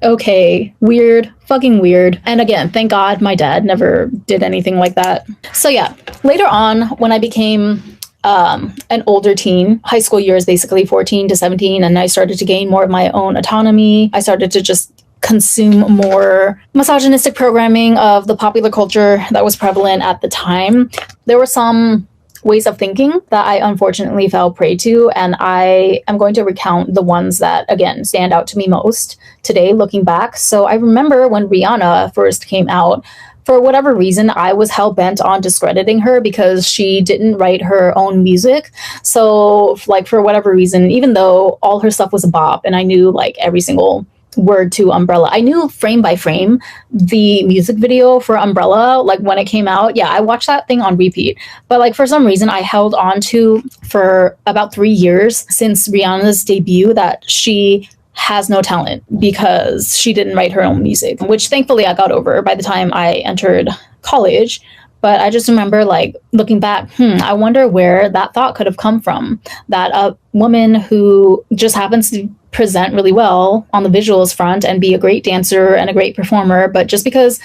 okay, weird, fucking weird. And again, thank God my dad never did anything like that. So yeah, later on when I became an older teen, high school years, basically 14 to 17, and I started to gain more of my own autonomy, I started to just consume more misogynistic programming of the popular culture that was prevalent at the time. There were some ways of thinking that I unfortunately fell prey to, and I am going to recount the ones that, again, stand out to me most today looking back. So I remember when Rihanna first came out, for whatever reason, I was hell-bent on discrediting her because she didn't write her own music. So like for whatever reason, even though all her stuff was a bop and I knew like every single word to Umbrella, I knew frame by frame the music video for Umbrella, like when it came out. Yeah, I watched that thing on repeat. But like for some reason I held on to for about 3 years since Rihanna's debut that she has no talent because she didn't write her own music, which thankfully I got over by the time I entered college. But I just remember like looking back, I wonder where that thought could have come from, that a woman who just happens to present really well on the visuals front and be a great dancer and a great performer, but just because,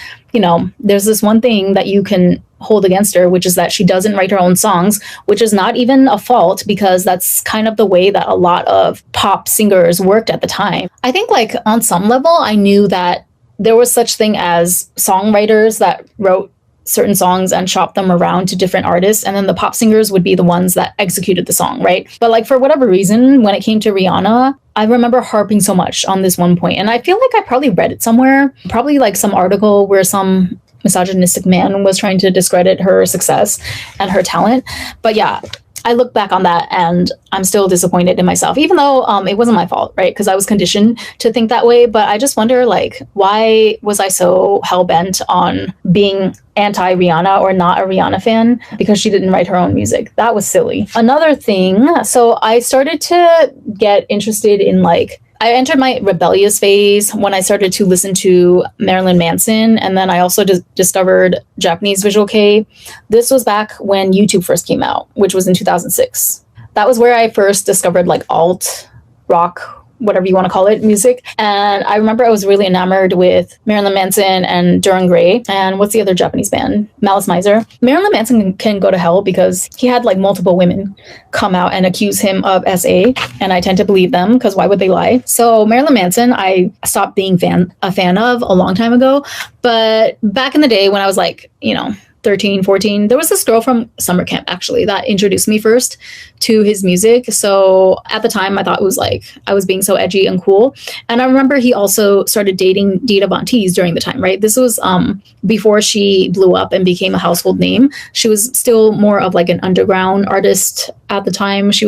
there's this one thing that you can hold against her, which is that she doesn't write her own songs, which is not even a fault because that's kind of the way that a lot of pop singers worked at the time. I think like on some level, I knew that there was such thing as songwriters that wrote certain songs and shop them around to different artists, and then the pop singers would be the ones that executed the song, right? But like for whatever reason, when it came to Rihanna, I remember harping so much on this one point, and I feel like I probably read it somewhere, probably like some article where some misogynistic man was trying to discredit her success and her talent. But yeah, I look back on that and I'm still disappointed in myself, even though it wasn't my fault, right? Because I was conditioned to think that way. But I just wonder, like, why was I so hell-bent on being anti-Rihanna or not a Rihanna fan because she didn't write her own music? That was silly. Another thing, so I started to get interested in I entered my rebellious phase when I started to listen to Marilyn Manson, and then I also discovered Japanese Visual Kei. This was back when YouTube first came out, which was in 2006. That was where I first discovered alt rock, whatever you want to call it, music. And I remember I was really enamored with Marilyn Manson and Duran Gray. And what's the other Japanese band? Malice Miser. Marilyn Manson can go to hell because he had multiple women come out and accuse him of SA. And I tend to believe them because why would they lie? So Marilyn Manson, I stopped being a fan of a long time ago. But back in the day when I was 13, 14, there was this girl from summer camp actually that introduced me first to his music. So at the time I thought it was I was being so edgy and cool. And I remember he also started dating Dita Von Teese during the time, right? This was before she blew up and became a household name. She was still more of an underground artist at the time. She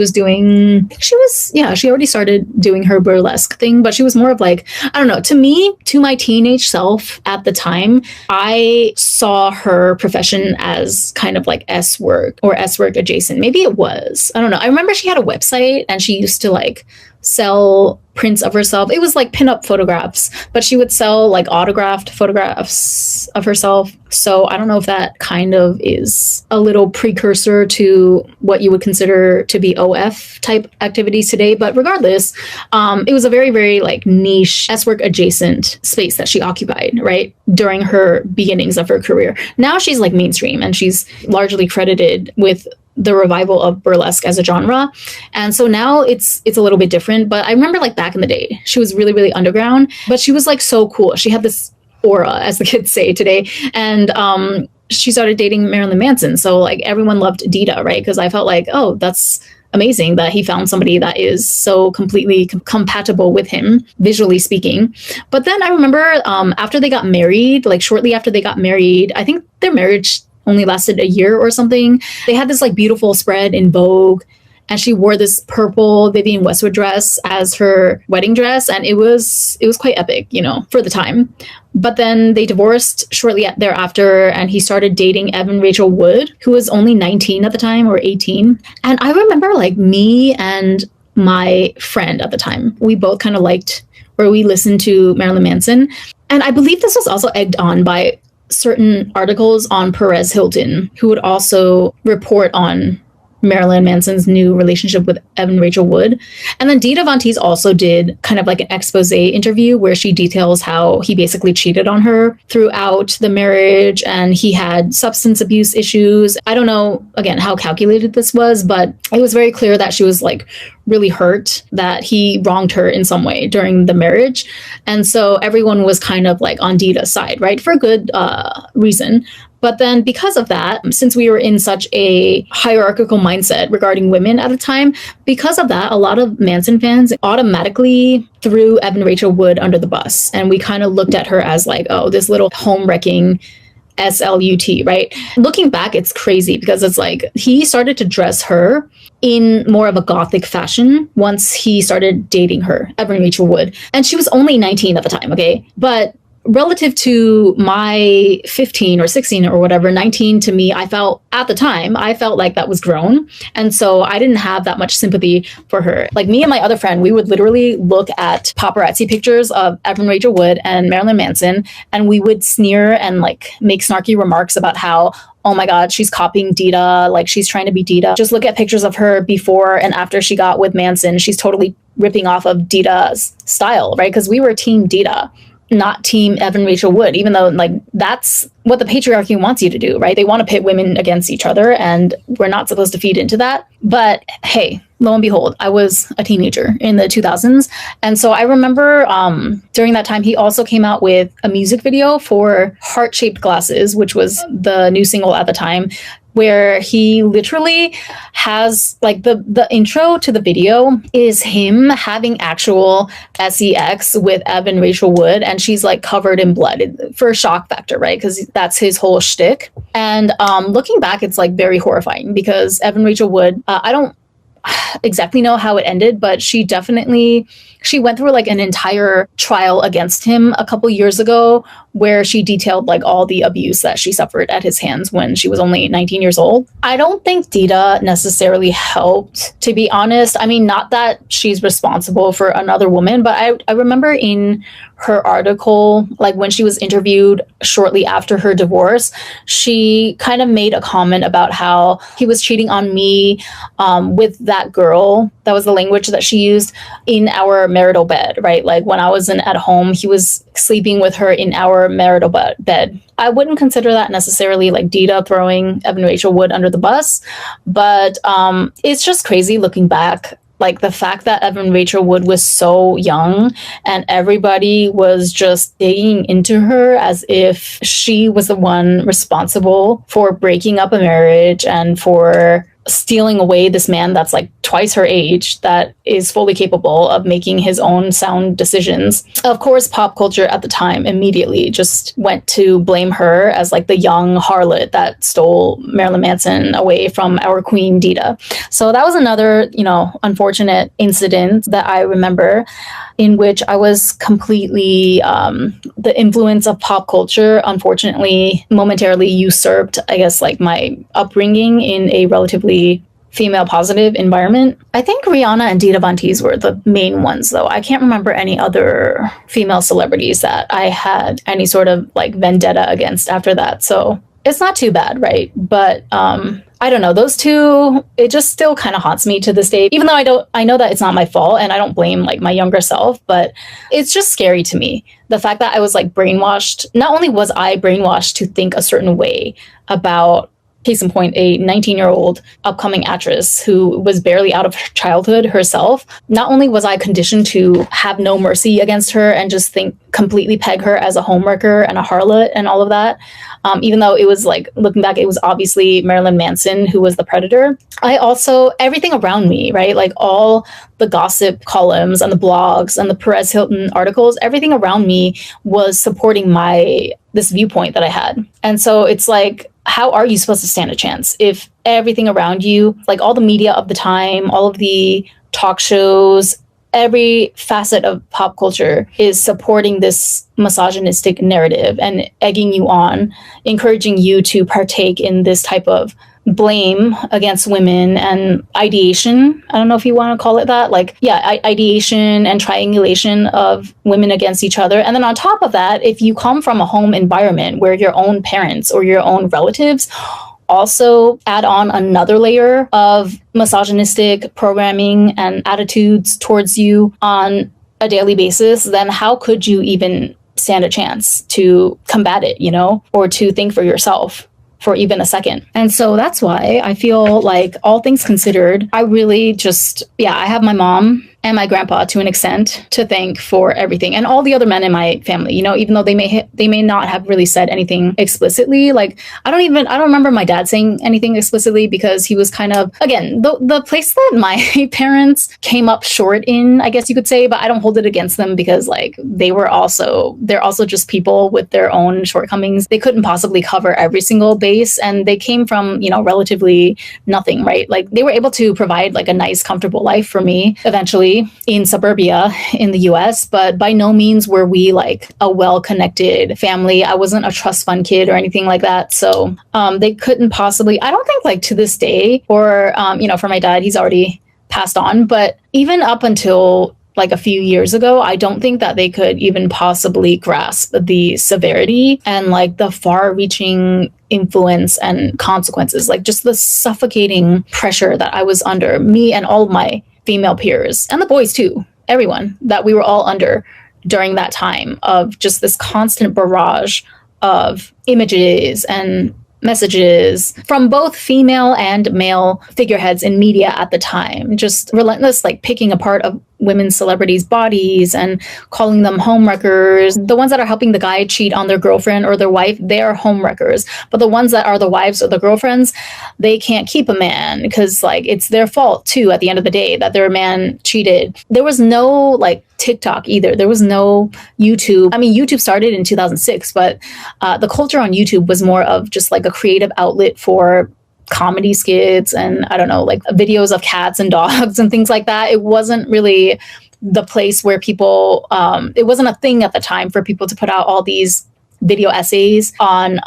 already started doing her burlesque thing, but she was more of I don't know, to me, to my teenage self at the time, I saw her profession as kind of S-work or S-work adjacent. Maybe it was. I don't know. I remember she had a website and she used to sell prints of herself. It was pinup photographs, but she would sell autographed photographs of herself. So I don't know if that kind of is a little precursor to what you would consider to be OF type activities today. But regardless, it was a very, very niche S-work adjacent space that she occupied, right? During her beginnings of her career. Now she's mainstream and she's largely credited with the revival of burlesque as a genre. And so now it's a little bit different, but I remember back in the day, she was really, really underground, but she was so cool. She had this aura, as the kids say today. And she started dating Marilyn Manson. So like everyone loved Dita, right? Because I felt like, oh, that's amazing that he found somebody that is so completely compatible with him, visually speaking. But then I remember after they got married, like shortly after they got married, I think their marriage only lasted a year or something. They had this like beautiful spread in Vogue, and she wore this purple Vivienne Westwood dress as her wedding dress, and it was quite epic, you know, for the time. But then they divorced shortly thereafter, and he started dating Evan Rachel Wood, who was only 19 at the time, or 18. And I remember like me and my friend at the time, we both kind of liked, or we listened to Marilyn Manson. And I believe this was also egged on by certain articles on Perez Hilton, who would also report on Marilyn Manson's new relationship with Evan Rachel Wood. And then Dita Von Teese also did kind of like an expose interview where she details how he basically cheated on her throughout the marriage, and he had substance abuse issues. I don't know, again, how calculated this was, but it was very clear that she was like really hurt that he wronged her in some way during the marriage. And so everyone was kind of like on Dita's side, right? For good reason. But then because of that, since we were in such a hierarchical mindset regarding women at the time, because of that, a lot of Manson fans automatically threw Evan Rachel Wood under the bus. And we kind of looked at her as like, oh, this little home wrecking SLUT, right? Looking back, it's crazy because it's like he started to dress her in more of a gothic fashion once he started dating her, Evan Rachel Wood. And she was only 19 at the time, okay? But relative to my 15 or 16 or whatever, 19 to me, I felt at the time, I felt like that was grown. And so I didn't have that much sympathy for her. Like me and my other friend, we would literally look at paparazzi pictures of Evan Rachel Wood and Marilyn Manson, and we would sneer and like make snarky remarks about how, oh my God, she's copying Dita, like she's trying to be Dita. Just look at pictures of her before and after she got with Manson. She's totally ripping off of Dita's style, right? Because we were team Dita, not team Evan Rachel Wood, even though like that's what the patriarchy wants you to do, right? They want to pit women against each other, and we're not supposed to feed into that. But hey, lo and behold, I was a teenager in the 2000s. And so I remember during that time, he also came out with a music video for Heart-Shaped Glasses, which was the new single at the time, where he literally has like the intro to the video is him having actual sex with Evan Rachel Wood, and she's like covered in blood for shock factor, right? Because that's his whole shtick. And looking back, it's like very horrifying because Evan Rachel Wood, I don't exactly know how it ended, but she went through like an entire trial against him a couple years ago where she detailed like all the abuse that she suffered at his hands when she was only 19 years old. I don't think Dita necessarily helped, to be honest. I mean, not that she's responsible for another woman, but I remember in her article, like when she was interviewed shortly after her divorce, she kind of made a comment about how he was cheating on me with that girl. That was the language that she used, in our marital bed, right? Like when I wasn't at home, he was sleeping with her in our marital bed. I wouldn't consider that necessarily like Dita throwing Evan Rachel Wood under the bus, but it's just crazy looking back. Like the fact that Evan Rachel Wood was so young and everybody was just digging into her as if she was the one responsible for breaking up a marriage and for stealing away this man that's like twice her age, that is fully capable of making his own sound decisions. Of course, pop culture at the time immediately just went to blame her as like the young harlot that stole Marilyn Manson away from our queen Dita. So that was another, unfortunate incident that I remember, in which I was completely, the influence of pop culture, unfortunately, momentarily usurped, I guess, like my upbringing in a relatively female positive environment. I think Rihanna and Dita Von Teese were the main ones, though. I can't remember any other female celebrities that I had any sort of like vendetta against after that. So it's not too bad, right? But I don't know, those two, it just still kind of haunts me to this day, even though I know that it's not my fault and I don't blame like my younger self, but it's just scary to me. The fact that I was like brainwashed, not only was I brainwashed to think a certain way about Case in point, a 19-year-old upcoming actress who was barely out of childhood herself. Not only was I conditioned to have no mercy against her and just completely peg her as a homewrecker and a harlot and all of that, even though it was like, looking back, it was obviously Marilyn Manson who was the predator. I also, everything around me, right? Like all the gossip columns and the blogs and the Perez Hilton articles, everything around me was supporting this viewpoint that I had. And so it's like, how are you supposed to stand a chance if everything around you, like all the media of the time, all of the talk shows, every facet of pop culture is supporting this misogynistic narrative and egging you on, encouraging you to partake in this type of blame against women and ideation. I don't know if you want to call it that. Like, yeah, ideation and triangulation of women against each other. And then on top of that, if you come from a home environment where your own parents or your own relatives also add on another layer of misogynistic programming and attitudes towards you on a daily basis, then how could you even stand a chance to combat it, or to think for yourself for even a second? And so that's why I feel like, all things considered, I really just, I have my mom and my grandpa to an extent to thank for everything, and all the other men in my family, even though they may not have really said anything explicitly. Like, I don't remember my dad saying anything explicitly, because he was kind of, again, the place that my parents came up short in, I guess you could say, but I don't hold it against them, because like they're also just people with their own shortcomings. They couldn't possibly cover every single base, and they came from, relatively nothing, right? Like, they were able to provide like a nice, comfortable life for me eventually in suburbia in the US, but by no means were we like a well-connected family. I wasn't a trust fund kid or anything like that. So they couldn't possibly, I don't think, like to this day, or, for my dad, he's already passed on, but even up until like a few years ago, I don't think that they could even possibly grasp the severity and like the far-reaching influence and consequences, like just the suffocating pressure that I was under, me and all of my female peers, and the boys too, everyone, that we were all under during that time of just this constant barrage of images and messages from both female and male figureheads in media at the time, just relentless, like picking apart of women's celebrities' bodies and calling them homewreckers. The ones that are helping the guy cheat on their girlfriend or their wife, they are homewreckers. But the ones that are the wives or the girlfriends, they can't keep a man, because like it's their fault too at the end of the day that their man cheated. There was no like TikTok either. There was no YouTube. I mean, YouTube started in 2006, but the culture on YouTube was more of just like a creative outlet for comedy skits and, I don't know, like videos of cats and dogs and things like that. It wasn't really the place where people, it wasn't a thing at the time for people to put out all these video essays on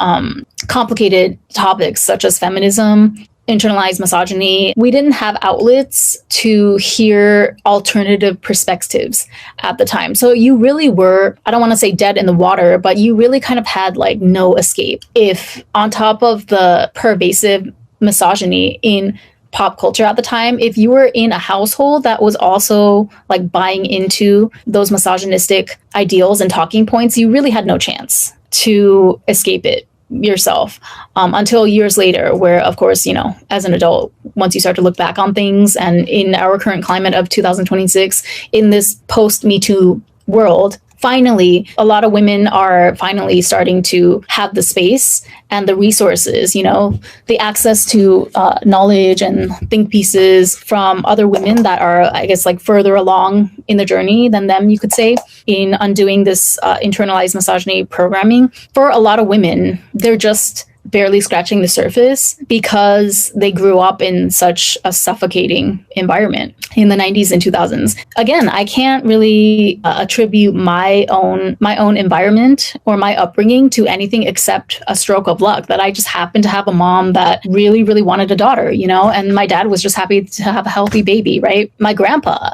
complicated topics such as feminism, internalized misogyny. We didn't have outlets to hear alternative perspectives at the time. So you really were, I don't want to say dead in the water, but you really kind of had like no escape. If on top of the pervasive misogyny in pop culture at the time, if you were in a household that was also like buying into those misogynistic ideals and talking points, you really had no chance to escape it yourself, until years later, where of course, as an adult, once you start to look back on things, and in our current climate of 2026, in this post Me Too world, finally, a lot of women are finally starting to have the space and the resources, the access to knowledge and think pieces from other women that are, I guess, like further along in the journey than them, you could say, in undoing this internalized misogyny programming. For a lot of women, they're just barely scratching the surface because they grew up in such a suffocating environment in the 90s and 2000s. Again, I can't really attribute my own environment or my upbringing to anything except a stroke of luck, that I just happened to have a mom that really, really wanted a daughter, and my dad was just happy to have a healthy baby, right? My grandpa,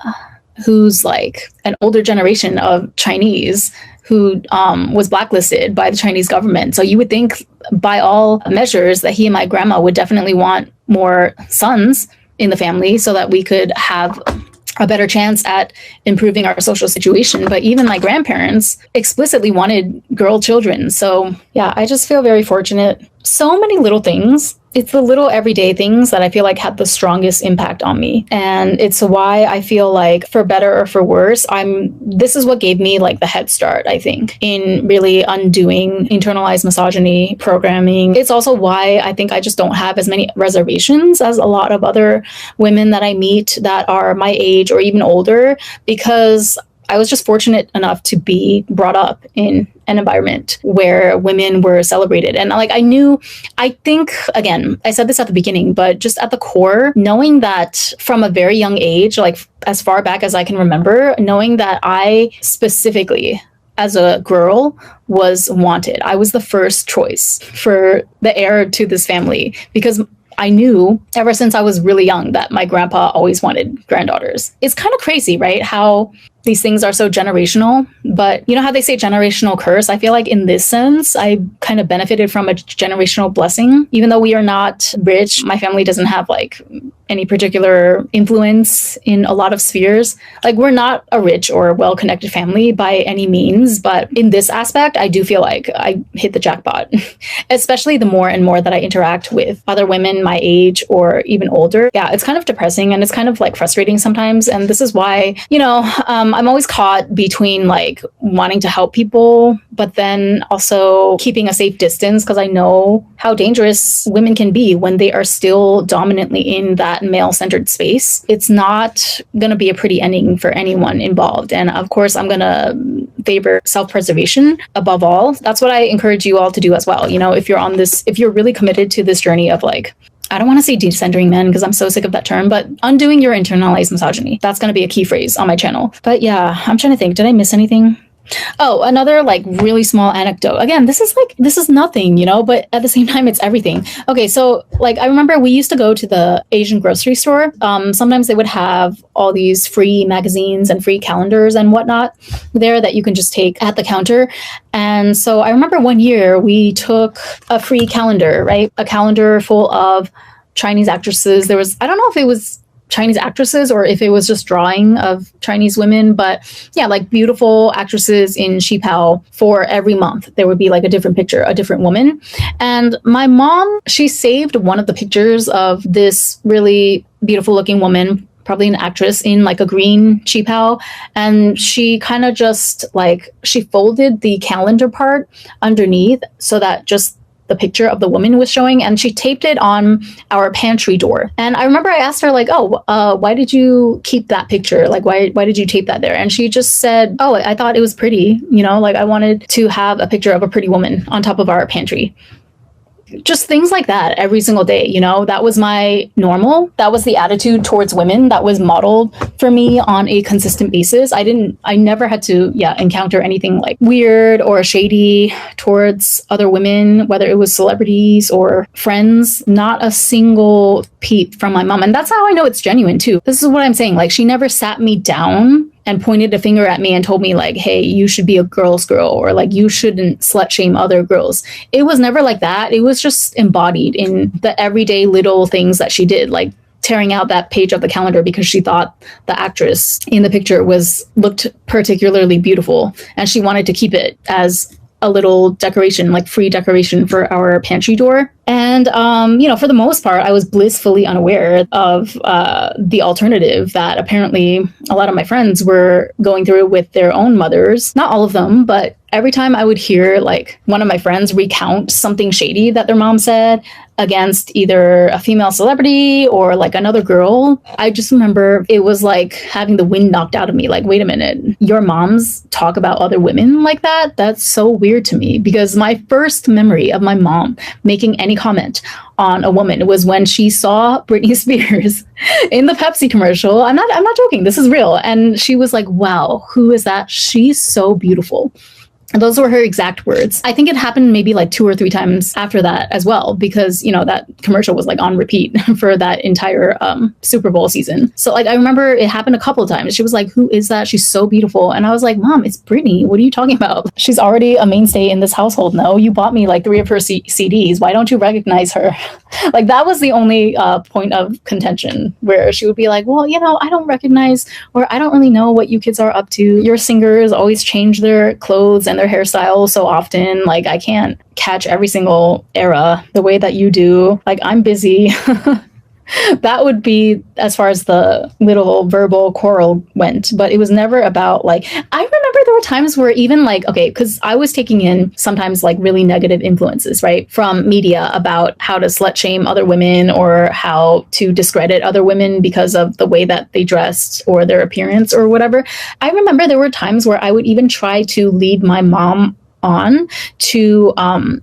who's like an older generation of Chinese, who was blacklisted by the Chinese government. So you would think by all measures that he and my grandma would definitely want more sons in the family so that we could have a better chance at improving our social situation. But even my grandparents explicitly wanted girl children. So yeah, I just feel very fortunate. So many little things It's the little everyday things that I feel like had the strongest impact on me. And it's why I feel like, for better or for worse, this is what gave me like the head start, I think, in really undoing internalized misogyny programming. It's also why I think I just don't have as many reservations as a lot of other women that I meet that are my age or even older, because I was just fortunate enough to be brought up in an environment where women were celebrated. And like, I think, again, I said this at the beginning, but just at the core, knowing that from a very young age, like as far back as I can remember, knowing that I specifically, as a girl, was wanted. I was the first choice for the heir to this family, because I knew ever since I was really young that my grandpa always wanted granddaughters. It's kind of crazy, right? How these things are so generational, but you know how they say generational curse? I feel like in this sense, I kind of benefited from a generational blessing. Even though we are not rich, my family doesn't have like any particular influence in a lot of spheres. Like, we're not a rich or well-connected family by any means, but in this aspect, I do feel like I hit the jackpot, especially the more and more that I interact with other women my age or even older. Yeah, it's kind of depressing and it's kind of like frustrating sometimes. And this is why, I'm always caught between like wanting to help people, but then also keeping a safe distance, because I know how dangerous women can be when they are still dominantly in that male-centered space. It's not going to be a pretty ending for anyone involved. And of course, I'm going to favor self-preservation above all. That's what I encourage you all to do as well. If you're really committed to this journey of like, I don't want to say decentering men because I'm so sick of that term, but undoing your internalized misogyny. That's going to be a key phrase on my channel. But yeah, I'm trying to think. Did I miss anything? Oh, another like really small anecdote. Again, this is nothing, but at the same time, it's everything. Okay, so like I remember we used to go to the Asian grocery store. Sometimes they would have all these free magazines and free calendars and whatnot there that you can just take at the counter. And so I remember one year we took a free calendar, right? A calendar full of Chinese actresses. I don't know if it was Chinese actresses or if it was just drawing of Chinese women, but yeah, like beautiful actresses in Shipao. For every month there would be like a different picture, a different woman. And my mom, she saved one of the pictures of this really beautiful looking woman, probably an actress, in like a green Qipao, and she kind of just like, she folded the calendar part underneath so that just the picture of the woman was showing, and she taped it on our pantry door. And I remember I asked her like, why did you keep that picture? Like, why did you tape that there? And she just said, oh, I thought it was pretty, like I wanted to have a picture of a pretty woman on top of our pantry. Just things like that every single day, that was my normal. That was the attitude towards women that was modeled for me on a consistent basis. I never had to, encounter anything like weird or shady towards other women, whether it was celebrities or friends. Not a single peep from my mom. And that's how I know it's genuine too. This is what I'm saying. Like, she never sat me down and pointed a finger at me and told me like, hey, you should be a girl's girl, or like, you shouldn't slut shame other girls. It was never like that. It was just embodied in the everyday little things that she did, like tearing out that page of the calendar because she thought the actress in the picture looked particularly beautiful, and she wanted to keep it as a little decoration, like free decoration for our pantry door. And, for the most part, I was blissfully unaware of the alternative that apparently a lot of my friends were going through with their own mothers. Not all of them, but every time I would hear like one of my friends recount something shady that their mom said against either a female celebrity or like another girl, I just remember it was like having the wind knocked out of me. Like, wait a minute, your moms talk about other women like that? That's so weird to me, because my first memory of my mom making any comment on a woman was when she saw Britney Spears in the Pepsi commercial. I'm not joking. This is real. And she was like, wow, who is that? She's so beautiful. And those were her exact words. I think it happened maybe like 2 or 3 times after that as well, because, that commercial was like on repeat for that entire Super Bowl season. So like, I remember it happened a couple of times. She was like, who is that? She's so beautiful. And I was like, Mom, it's Britney. What are you talking about? She's already a mainstay in this household. No, you bought me like 3 of her CDs. Why don't you recognize her? Like, that was the only point of contention, where she would be like, well, I don't recognize, or I don't really know what you kids are up to. Your singers always change their clothes and their their hairstyle so often. Like, I can't catch every single era the way that you do. Like, I'm busy. That would be as far as the little verbal quarrel went, but it was never about like, I remember there were times where even like, okay, because I was taking in sometimes like really negative influences, right, from media about how to slut shame other women or how to discredit other women because of the way that they dressed or their appearance or whatever. I remember there were times where I would even try to lead my mom on to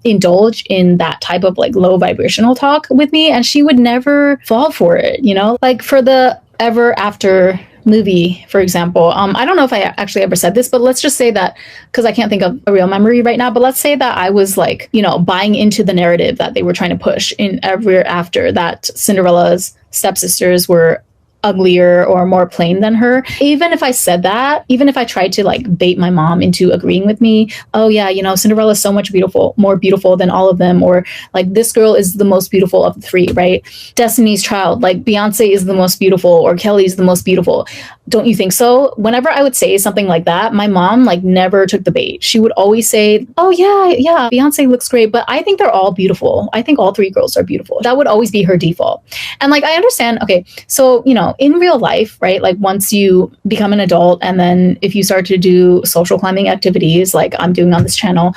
indulge in that type of like low vibrational talk with me, and she would never fall for it, you know? Like for the Ever After movie, for example, I don't know if I actually ever said this, but let's just say that, because I can't think of a real memory right now, but let's say that I was like, you know, buying into the narrative that they were trying to push in Ever After, that Cinderella's stepsisters were uglier or more plain than her. Even if I said that, even if I tried to like bait my mom into agreeing with me, oh yeah, you know, Cinderella is so much more beautiful than all of them, or like this girl is the most beautiful of the three, right? Destiny's Child, like Beyonce is the most beautiful, or Kelly's the most beautiful. Don't you think so? Whenever I would say something like that, my mom like never took the bait. She would always say, oh yeah, Beyonce looks great, but I think they're all beautiful. I think all three girls are beautiful. That would always be her default. And like, I understand, okay, so, you know, in real life, right, like once you become an adult and then if you start to do social climbing activities like I'm doing on this channel,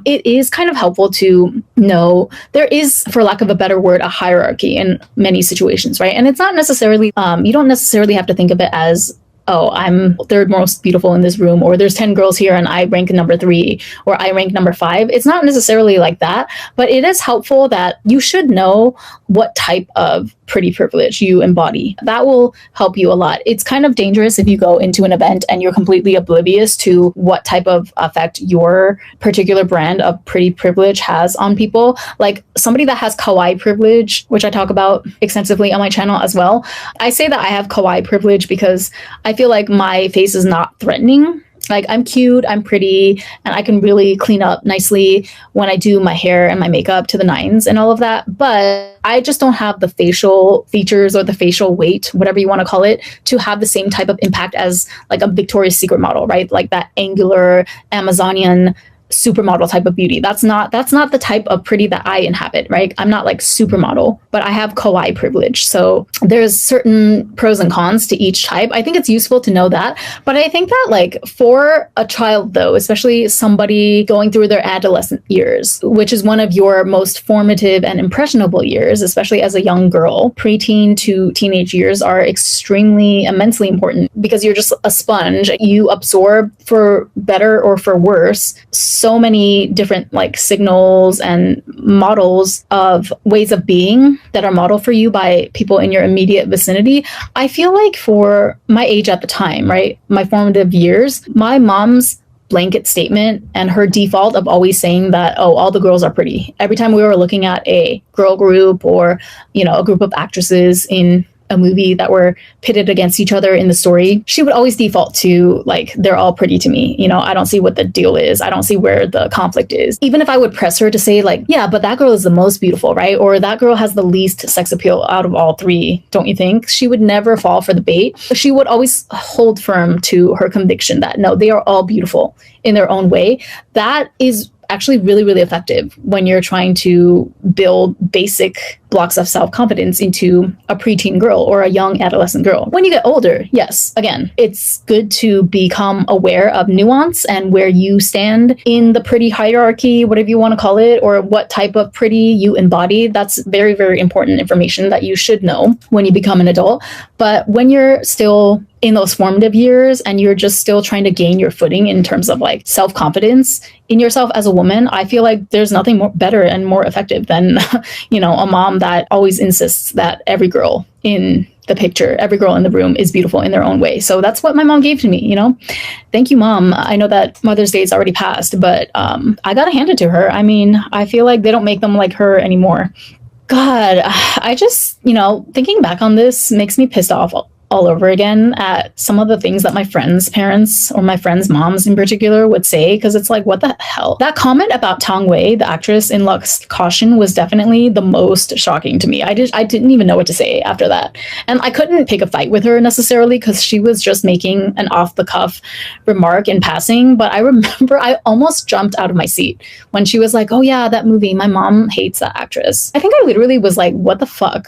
it is kind of helpful to know there is, for lack of a better word, a hierarchy in many situations, right? And it's not necessarily, you don't necessarily have to think of it as, oh, I'm third most beautiful in this room, or there's 10 girls here and I rank number 3, or I rank number 5. It's not necessarily like that, but it is helpful that you should know what type of pretty privilege you embody. That will help you a lot. It's kind of dangerous if you go into an event and you're completely oblivious to what type of effect your particular brand of pretty privilege has on people. Like somebody that has kawaii privilege, which I talk about extensively on my channel as well. I say that I have kawaii privilege because I feel like my face is not threatening. Like I'm cute, I'm pretty, and I can really clean up nicely when I do my hair and my makeup to the nines and all of that. But I just don't have the facial features or the facial weight, whatever you want to call it, to have the same type of impact as like a Victoria's Secret model, right? Like that angular Amazonian supermodel type of beauty. That's not the type of pretty that I inhabit, right? I'm not like supermodel, but I have kawaii privilege. So there's certain pros and cons to each type. I think it's useful to know that. But I think that like for a child though, especially somebody going through their adolescent years, which is one of your most formative and impressionable years, especially as a young girl, preteen to teenage years are extremely, immensely important because you're just a sponge. You absorb, for better or for worse, so many different like signals and models of ways of being that are modeled for you by people in your immediate vicinity. I feel like for my age at the time, right, my formative years, my mom's blanket statement and her default of always saying that, oh, all the girls are pretty. Every time we were looking at a girl group or, you know, a group of actresses in a movie that were pitted against each other in the story, she would always default to like, they're all pretty to me. You know, I don't see what the deal is. I don't see where the conflict is. Even if I would press her to say like, yeah, but that girl is the most beautiful, right? Or that girl has the least sex appeal out of all three, don't you think? She would never fall for the bait. She would always hold firm to her conviction that no, they are all beautiful in their own way. That is actually really, really effective when you're trying to build basic blocks of self-confidence into a preteen girl or a young adolescent girl. When you get older, yes, again, it's good to become aware of nuance and where you stand in the pretty hierarchy, whatever you want to call it, or what type of pretty you embody. That's very, very important information that you should know when you become an adult. But when you're still in those formative years and you're just still trying to gain your footing in terms of like self-confidence in yourself as a woman, I feel like there's nothing more better and more effective than, you know, a mom that always insists that every girl in the picture, every girl in the room is beautiful in their own way. So that's what my mom gave to me, you know? Thank you, Mom. I know that Mother's Day is already passed, but I gotta hand it to her. I mean, I feel like they don't make them like her anymore. God, I just, you know, thinking back on this makes me pissed off all over again at some of the things that my friends' parents or my friends' moms in particular would say, because it's like, what the hell? That comment about Tang Wei, the actress in Lux Caution, was definitely the most shocking to me. I didn't even know what to say after that. And I couldn't pick a fight with her necessarily because she was just making an off-the-cuff remark in passing. But I remember I almost jumped out of my seat when she was like, oh yeah, that movie, my mom hates that actress. I think I literally was like, what the fuck?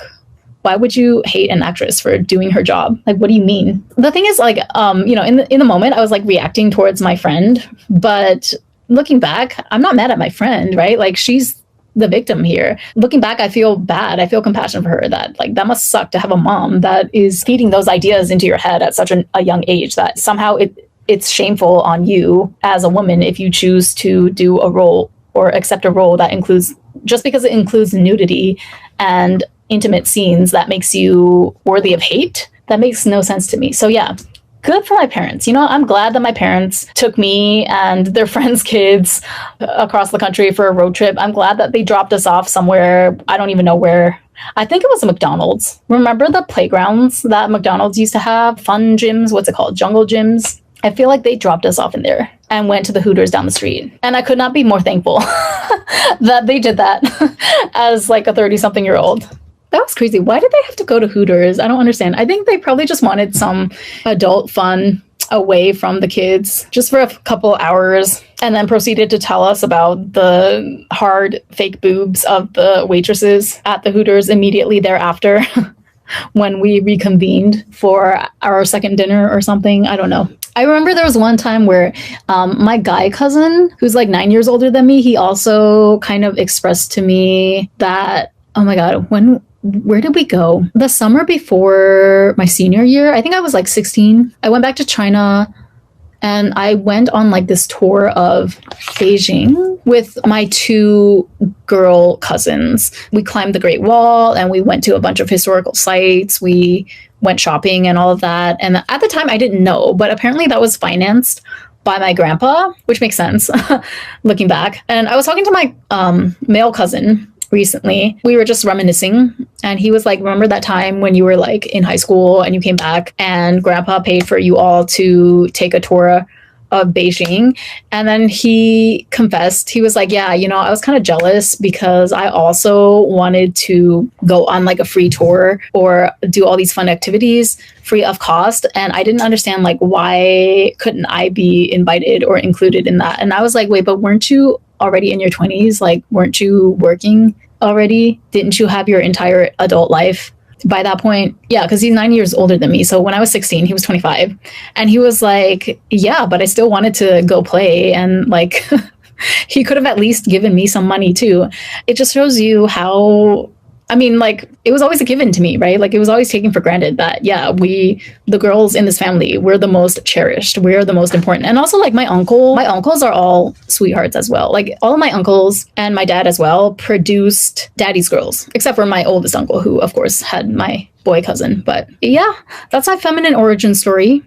Why would you hate an actress for doing her job? Like, what do you mean? The thing is, like, in the moment, I was like reacting towards my friend, but looking back, I'm not mad at my friend, right? Like, she's the victim here. Looking back, I feel bad. I feel compassion for her, that like that must suck to have a mom that is feeding those ideas into your head at such a young age that somehow it's shameful on you as a woman if you choose to do a role or accept a role that includes, just because it includes nudity and intimate scenes, that makes you worthy of hate. That makes no sense to me. So yeah, good for my parents. You know, I'm glad that my parents took me and their friends' kids across the country for a road trip. I'm glad that they dropped us off somewhere. I don't even know where. I think it was a McDonald's. Remember the playgrounds that McDonald's used to have? Fun gyms? What's it called? Jungle gyms? I feel like they dropped us off in there and went to the Hooters down the street. And I could not be more thankful that they did that as like a 30-something-year-old. That was crazy. Why did they have to go to Hooters? I don't understand. I think they probably just wanted some adult fun away from the kids just for a couple hours, and then proceeded to tell us about the hard fake boobs of the waitresses at the Hooters immediately thereafter when we reconvened for our second dinner or something. I don't know. I remember there was one time where my guy cousin, who's like 9 years older than me, he also kind of expressed to me that, oh my God, where did we go? The summer before my senior year, I think I was like 16. I went back to China and I went on like this tour of Beijing with my two girl cousins. We climbed the Great Wall and we went to a bunch of historical sites. We went shopping and all of that. And at the time I didn't know, but apparently that was financed by my grandpa, which makes sense looking back. And I was talking to my male cousin recently. We were just reminiscing and he was like, remember that time when you were like in high school and you came back and grandpa paid for you all to take a tour of Beijing? And then he confessed, he was like, yeah, you know, I was kind of jealous because I also wanted to go on like a free tour or do all these fun activities free of cost. And I didn't understand like, why couldn't I be invited or included in that? And I was like, wait, but weren't you already in your 20s? Like, weren't you working already? Didn't you have your entire adult life by that point? Yeah, because he's 9 years older than me. So when I was 16, he was 25. And he was like, yeah, but I still wanted to go play. And like, he could have at least given me some money too. It just shows you how, I mean, like, it was always a given to me, right? Like, it was always taken for granted that, yeah, the girls in this family, we're the most cherished. We're the most important. And also, like, my uncles are all sweethearts as well. Like, all of my uncles and my dad as well produced daddy's girls, except for my oldest uncle, who, of course, had my boy cousin. But yeah, that's my feminine origin story.